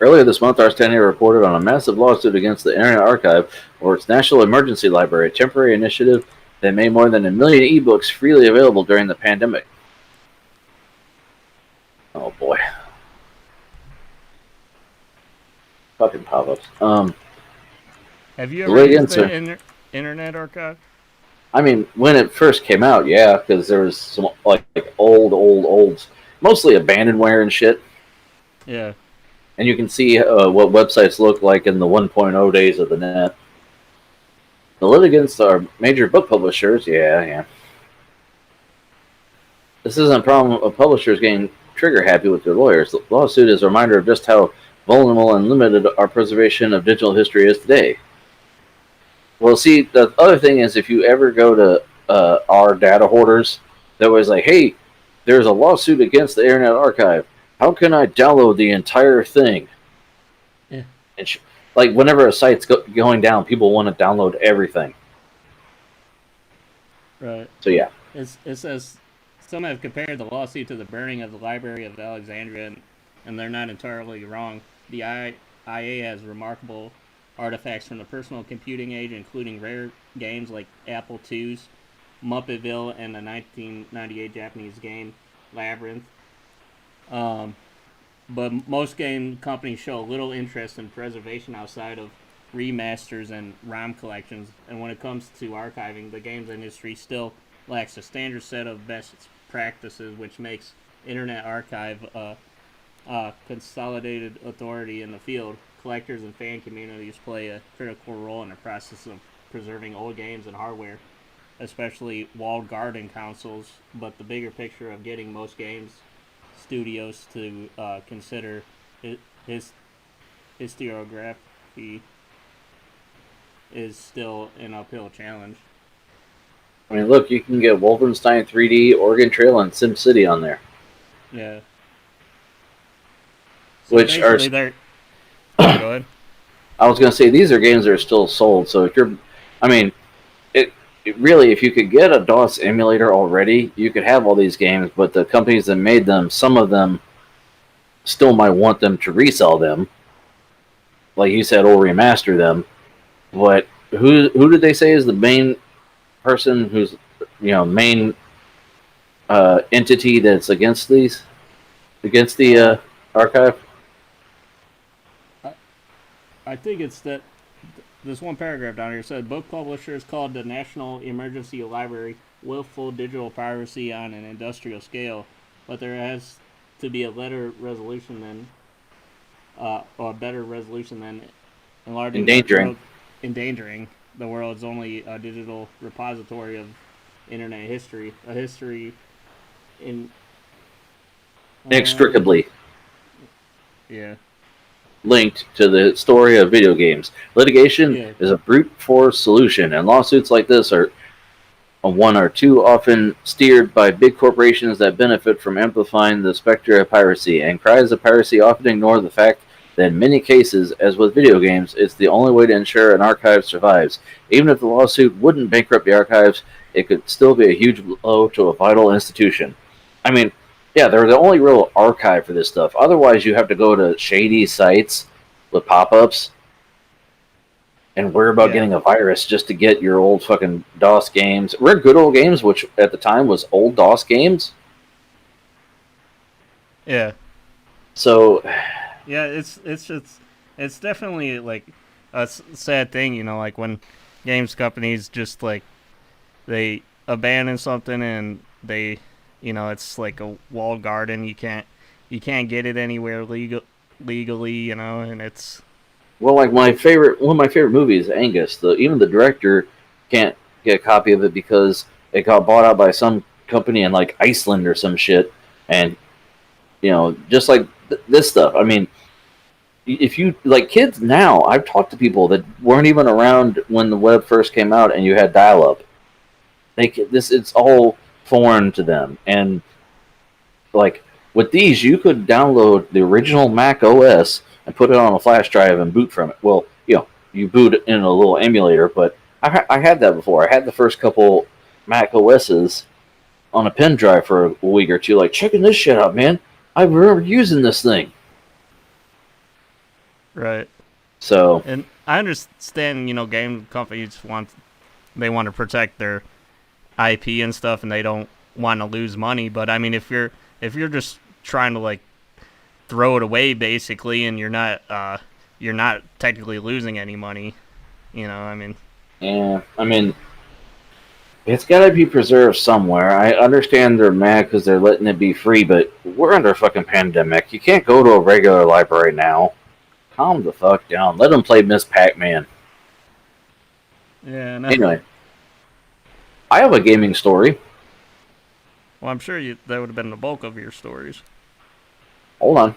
Earlier this month, Ars Technica reported on a massive lawsuit against the Internet Archive or its National Emergency Library, a temporary initiative that made more than 1 million ebooks freely available during the pandemic. Oh boy. Fucking pop-ups. Have you ever used the Internet Archive? I mean, when it first came out, yeah, because there was some like old, mostly abandonware and shit. Yeah. And you can see what websites look like in the 1.0 days of the net. The litigants are major book publishers. Yeah, yeah. This isn't a problem of publishers getting trigger happy with their lawyers. The lawsuit is a reminder of just how vulnerable and limited our preservation of digital history is today. Well, see, the other thing is if you ever go to our data hoarders, they're always like, hey, there's a lawsuit against the Internet Archive. How can I download the entire thing? Yeah. And like, whenever a site's going down, people want to download everything. Right. So, yeah. It says some have compared the lawsuit to the burning of the Library of Alexandria, and they're not entirely wrong. The IA has remarkable artifacts from the personal computing age, including rare games like Apple II's Muppetville and the 1998 Japanese game Labyrinth. But most game companies show little interest in preservation outside of remasters and ROM collections. And when it comes to archiving, the games industry still lacks a standard set of best practices, which makes Internet Archive a consolidated authority in the field. Collectors and fan communities play a critical role in the process of preserving old games and hardware, especially walled garden consoles. But the bigger picture of getting most games studios to consider his historiography is still an uphill challenge. I mean, look, you can get Wolfenstein 3D, Oregon Trail, and SimCity on there. Yeah. So Which are... they're... Go ahead. I was going to say, these are games that are still sold, so if you're... I mean, it really, if you could get a DOS emulator already, you could have all these games, but the companies that made them, some of them still might want them to resell them. Like you said, or remaster them. But who did they say is the main person who's, main entity that's against these? Against the archive? I think it's that this one paragraph down here said book publishers called the National Emergency Library willful digital piracy on an industrial scale, but there has to be a better resolution than endangering the world's only digital repository of internet history, a history inextricably linked to the story of video games. Litigation is a brute force solution, and lawsuits like this are one or two often steered by big corporations that benefit from amplifying the specter of piracy, and cries of piracy often ignore the fact that in many cases, as with video games, it's the only way to ensure an archive survives. Even if the lawsuit wouldn't bankrupt the archives, it could still be a huge blow to a vital institution. I mean, yeah, they're the only real archive for this stuff. Otherwise, you have to go to shady sites with pop-ups and worry about getting a virus just to get your old fucking DOS games. We're good old games, which at the time was old DOS games. Yeah. So... yeah, it's definitely like a sad thing, like when games companies just like they abandon something and they, it's like a walled garden. You can't get it anywhere legally, and it's... Well, like one of my favorite movies, Angus. Even the director can't get a copy of it because it got bought out by some company in like Iceland or some shit. And just like this stuff. I mean, if you like kids now, I've talked to people that weren't even around when the web first came out, and you had dial-up. It's all foreign to them, and like with these, you could download the original Mac OS and put it on a flash drive and boot from it. Well, you boot in a little emulator, but I had that before. I had the first couple Mac OSs on a pen drive for a week or two, like, checking this shit out, man. I remember using this thing. Right. So... And I understand, game companies want to protect their IP and stuff, and they don't want to lose money. But I mean, if you're just trying to like throw it away basically, and you're not technically losing any money, I mean. Yeah, I mean, It's got to be preserved somewhere. I understand they're mad because they're letting it be free, but we're under a fucking pandemic. You can't go to a regular library now. Calm the fuck down. Let them play Miss Pac-Man. Yeah, no. Anyway, I have a gaming story. Well, I'm sure that would have been the bulk of your stories. Hold on.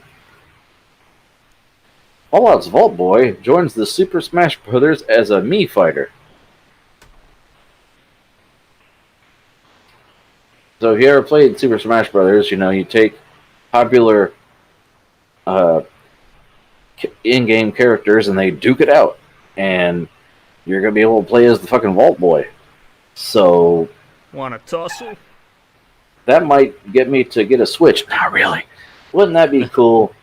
Fallout's Vault Boy joins the Super Smash Brothers as a Mii fighter. So if you ever played Super Smash Brothers, you know, you take popular in-game characters and they duke it out. And you're going to be able to play as the fucking Vault Boy. So Want to tussle? that might get me to get a Switch. Not really. Wouldn't that be cool?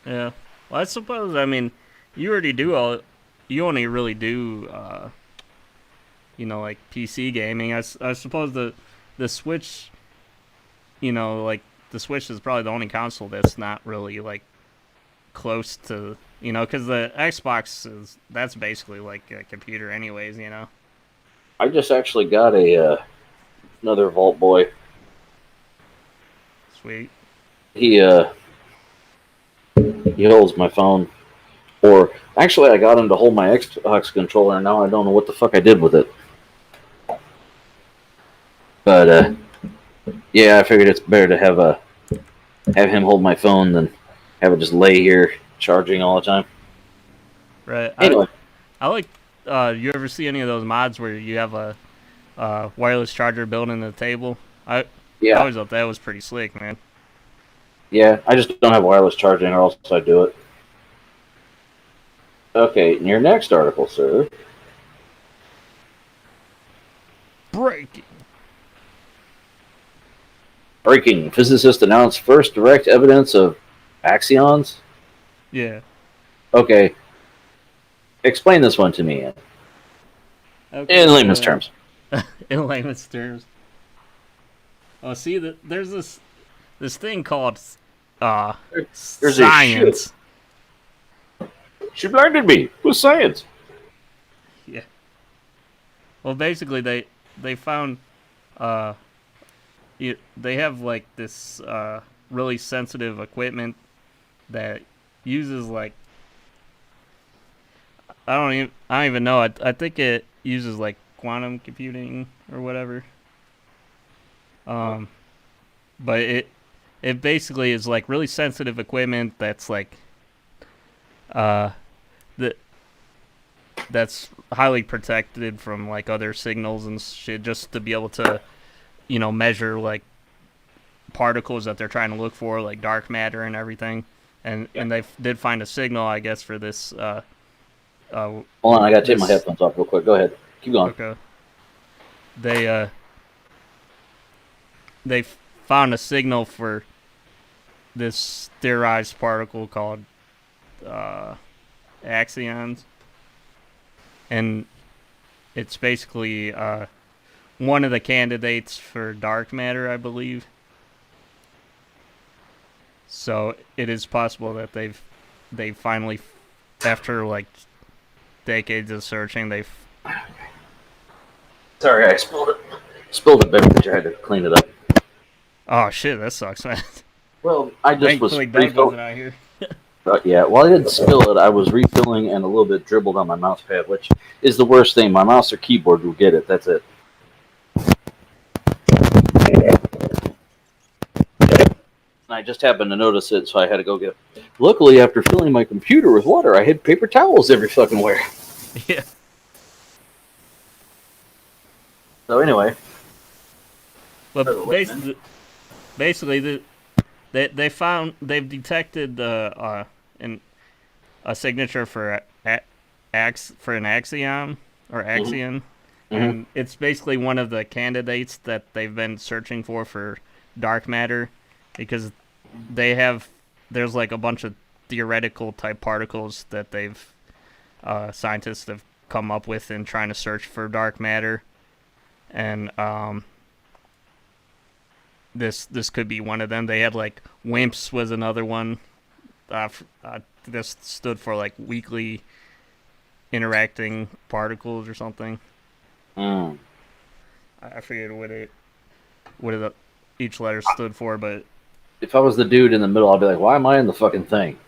Yeah. Well, I suppose, I mean, you already do all... You only really do, like PC gaming. I suppose the Switch, like, the Switch is probably the only console that's not really, like, close to... because the Xbox that's basically like a computer anyways, I just actually got another Vault Boy. Sweet. He holds my phone. Or actually, I got him to hold my Xbox controller, and now I don't know what the fuck I did with it. But yeah, I figured it's better to have him hold my phone than have it just lay here charging all the time. Right. Anyway, I like. You ever see any of those mods where you have a wireless charger built into the table? I always thought that was pretty slick, man. Yeah, I just don't have wireless charging, or else I do it. Okay, in your next article, sir. Breaking. Physicists announced first direct evidence of axions? Yeah. Okay. Explain this one to me, Ian. Okay, In layman's terms. In layman's terms. Oh, see, there's this thing called There's science. She blinded me with science. Yeah. Well, basically, they found they have like this really sensitive equipment that uses like I don't even know. I think it uses like quantum computing or whatever. But it basically is like really sensitive equipment that's like that's highly protected from like other signals and shit, just to be able to measure like particles that they're trying to look for, like dark matter and everything. And they did find a signal, I guess, for this. Hold on, I gotta take my headphones off real quick. Go ahead, keep going. Okay. They found a signal for this theorized particle called axions, and it's basically one of the candidates for dark matter, I believe. So it is possible that they finally, after like decades of searching, Sorry, I spilled a beverage. I had to clean it up. Oh shit, that sucks, man. Well, I just was Thankfully Doug wasn't out here. yeah, well, I didn't spill it. I was refilling and a little bit dribbled on my mouse pad, which is the worst thing. My mouse or keyboard will get it. That's it. And I just happened to notice it, so I had to go get it. Luckily, after filling my computer with water, I had paper towels every fucking where. Yeah. So anyway. But basically, they've detected a signature for an axion or axion, and it's basically one of the candidates that they've been searching for dark matter, because there's like a bunch of theoretical type particles that scientists have come up with in trying to search for dark matter, and this could be one of them. They had like WIMPs was another one. This stood for like weakly interacting particles or something. Mm. I forget what each letter stood for, but If I was the dude in the middle, I'd be like, why am I in the fucking thing?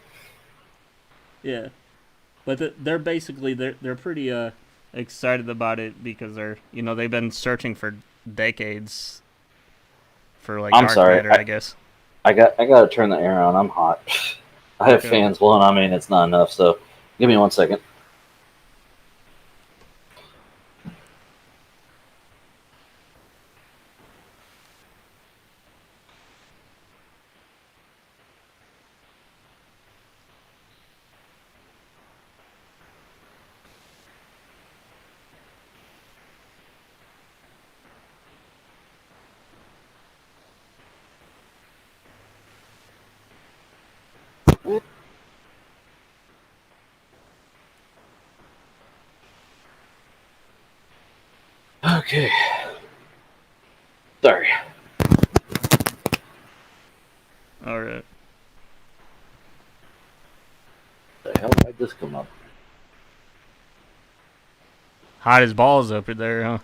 yeah. But they're basically they're pretty excited about it because they've been searching for decades for like I'm dark sorry. matter, I guess. I gotta turn the air on. I'm hot. I have Okay. fans blowing on me and it's not enough, so give me 1 second. Okay. Sorry. All right. The hell did this come up? Hot as balls up there, huh?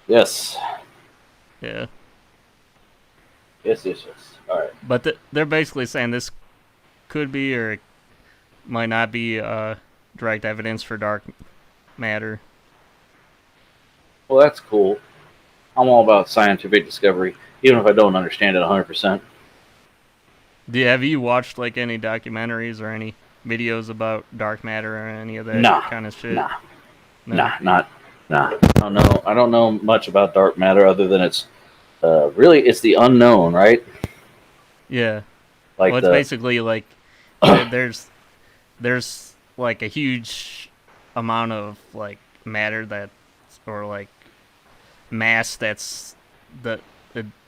Yes. Yeah. Yes. Alright. But they're basically saying this could be or it might not be direct evidence for dark matter. Well, that's cool. I'm all about scientific discovery, even if I don't understand it 100%. Have you watched like any documentaries or any videos about dark matter or any of that Nah. kind of shit? Nah. No? Nah. I don't know much about dark matter other than it's really it's the unknown, right? Yeah. Like Well, it's basically like there's like a huge amount of like matter that or like mass that's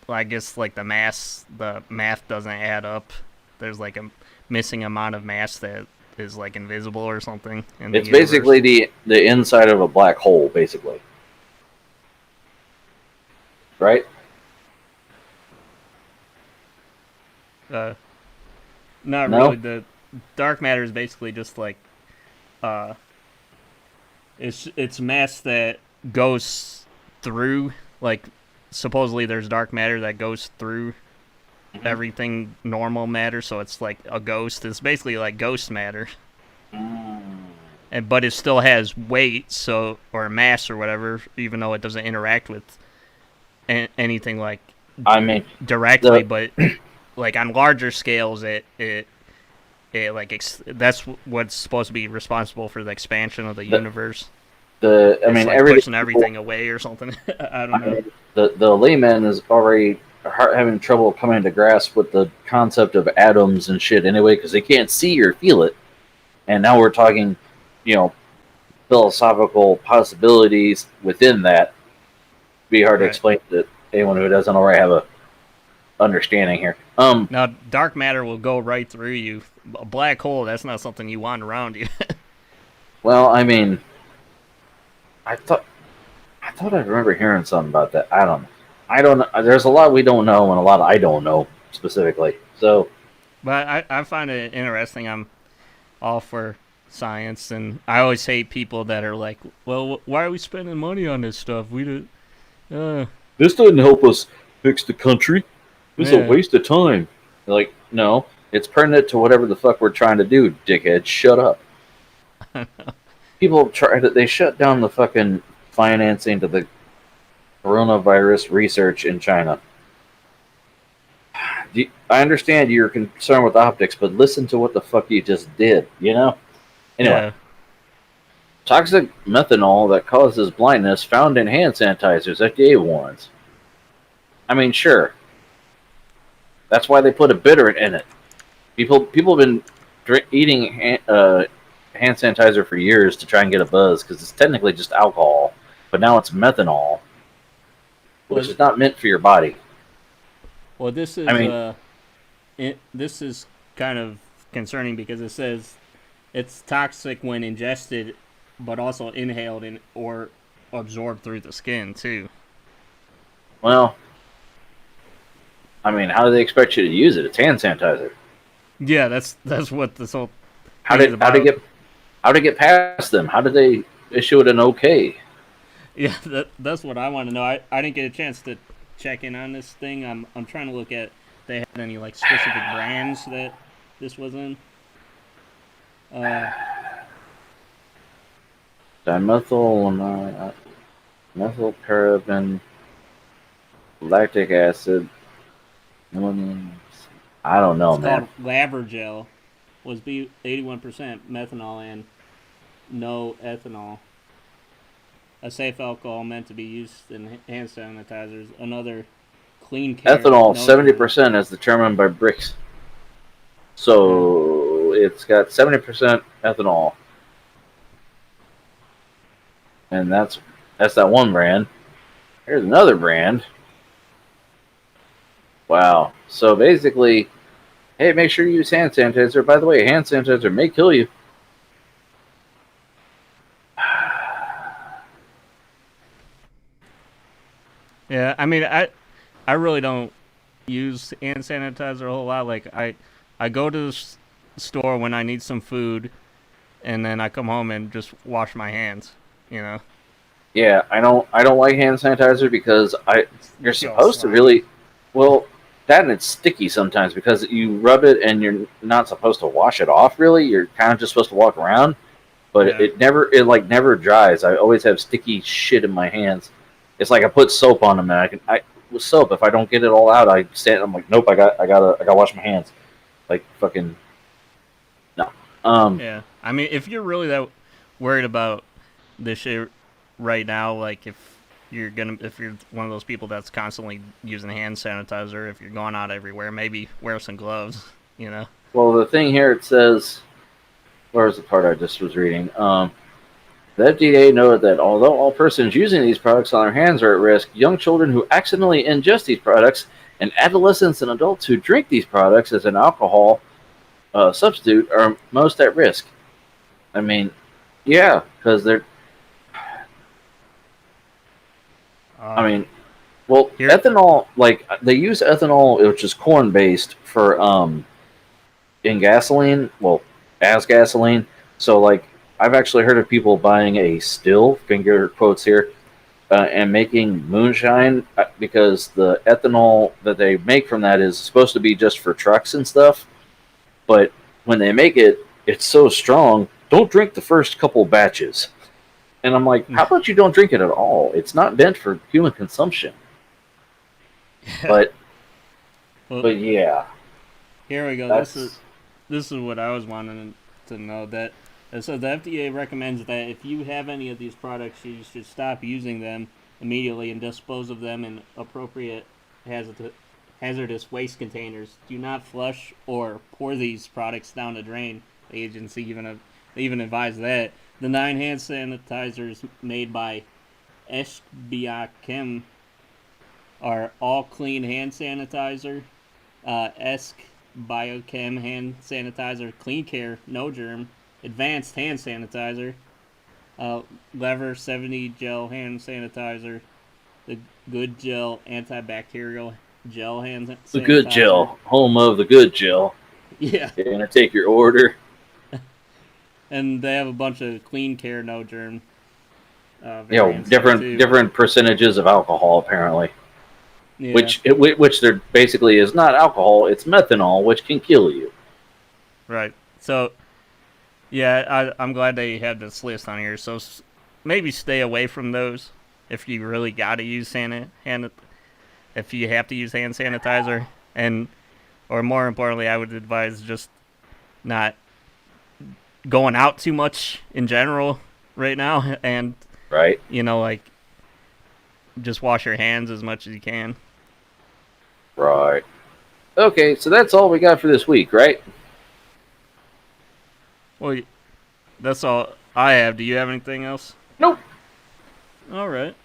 I guess like the math doesn't add up. There's like a missing amount of mass that is like invisible or something in the it's universe. basically the inside of a black hole, basically. Right? Not No? really. The dark matter is basically just like it's mass that goes through, like, supposedly there's dark matter that goes through everything normal matter, so it's like a ghost. It's basically like ghost matter, but it still has weight, or mass or whatever, even though it doesn't interact with anything like I mean, directly, but like on larger scales, it like that's what's supposed to be responsible for the expansion of the universe. It's like everything pushing everything away or something. I don't know. The layman is already having trouble coming to grasp with the concept of atoms and shit anyway, because they can't see or feel it. And now we're talking, philosophical possibilities within that. Be hard to explain to anyone who doesn't already have a understanding here. Now, dark matter will go right through you. A black hole, that's not something you want around you. Well, I mean, I thought I remember hearing something about that. I don't know. There's a lot we don't know and a lot I don't know specifically. So, But I find it interesting. I'm all for science, and I always hate people that are like, well, why are we spending money on this stuff? this doesn't help us fix the country. It's a waste of time. Like, no, it's pertinent to whatever the fuck we're trying to do, dickhead. Shut up. People they shut down the fucking financing to the coronavirus research in China. I understand you're concerned with optics, but listen to what the fuck you just did, Anyway. Yeah. Toxic methanol that causes blindness found in hand sanitizers, FDA warns. I mean, sure. That's why they put a bitter in it. People have been eating hand sanitizer for years to try and get a buzz because it's technically just alcohol, but now it's methanol, which is not meant for your body. Well, this is this is kind of concerning because it says it's toxic when ingested, but also inhaled or absorbed through the skin too. Well, I mean, how do they expect you to use it? It's hand sanitizer. Yeah, that's what this whole How thing did is about. How to get past them? How did they issue it an okay? Yeah, that's what I want to know. I didn't get a chance to check in on this thing. I'm trying to look at if they had any like specific brands that this was in. Dimethyl methylparaben lactic acid. I don't know, It's man. called Labergel. Was B 81% methanol and no ethanol. A safe alcohol meant to be used in hand sanitizers. Another clean care. Ethanol, no 70% as determined by Brix. So it's got 70% ethanol. And that's that one brand. Here's another brand. Wow. So basically, hey, make sure you use hand sanitizer. By the way, hand sanitizer may kill you. Yeah, I mean, I really don't use hand sanitizer a whole lot. Like I go to the store when I need some food, and then I come home and just wash my hands. You know. Yeah, I don't like hand sanitizer because you're Feel supposed to slimy. really, well, that and it's sticky sometimes because you rub it and you're not supposed to wash it off. Really, you're kind of just supposed to walk around, but Yeah. it never dries. I always have sticky shit in my hands. It's like I put soap on them, and with soap, if I don't get it all out, I'm like, nope, I gotta wash my hands, like fucking no. Yeah. I mean, if you're really that worried about this shit right now, like if you're one of those people that's constantly using hand sanitizer, if you're going out everywhere, maybe wear some gloves. You know. Well, the thing here it says, where was the part I just was reading? The FDA noted that although all persons using these products on their hands are at risk, young children who accidentally ingest these products and adolescents and adults who drink these products as an alcohol substitute are most at risk. I mean, yeah, because they're. I mean, well, Here- ethanol, like they use ethanol, which is corn based, for in gasoline. Well, as gasoline. So like, I've actually heard of people buying a still, finger quotes here, and making moonshine because the ethanol that they make from that is supposed to be just for trucks and stuff. But when they make it, it's so strong. Don't drink the first couple batches. And I'm like, how about you don't drink it at all? It's not meant for human consumption. But, Well, but yeah, here we go. that's This is what I was wanting to know. That so the FDA recommends that if you have any of these products, you should stop using them immediately and dispose of them in appropriate hazardous waste containers. Do not flush or pour these products down the drain. The agency even advised that the 9 hand sanitizers made by Esk are all clean hand sanitizer. Esk Biochem hand sanitizer, clean care, no germ, advanced hand sanitizer, Lever 70 gel hand sanitizer, the Good Gel antibacterial gel hand sanitizer. the good gel, home of the good gel. Yeah, You're gonna take your order. and they have a bunch of clean care, no germ. Yeah, different percentages of alcohol apparently. Yeah. Which there basically is not alcohol; it's methanol, which can kill you. Right. So, yeah, I'm glad they had this list on here. So maybe stay away from those if you really got to use if you have to use hand sanitizer, or more importantly, I would advise just not going out too much in general right now, and Right. like just wash your hands as much as you can. Right. Okay, so that's all we got for this week, right? Well, that's all I have. Do you have anything else? Nope. All right.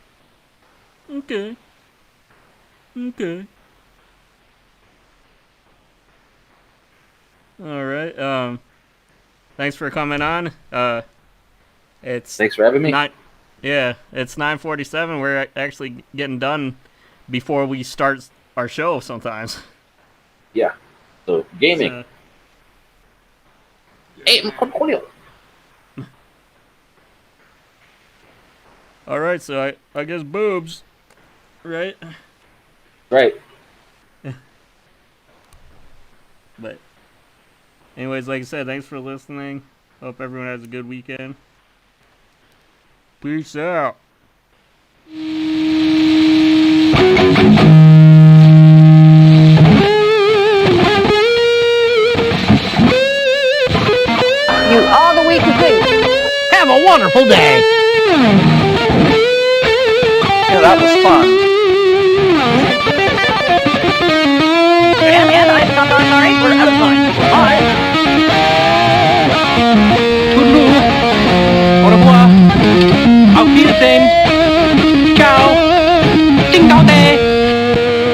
Okay. All right. Thanks for coming on. It's Thanks for having me. it's 9:47. We're actually getting done before we start our show sometimes. Yeah. So gaming. So, Hey, All right, so I guess boobs, right? Right. But anyways, like I said, thanks for listening. Hope everyone has a good weekend. Peace out. You are the weakest link. Have a wonderful day.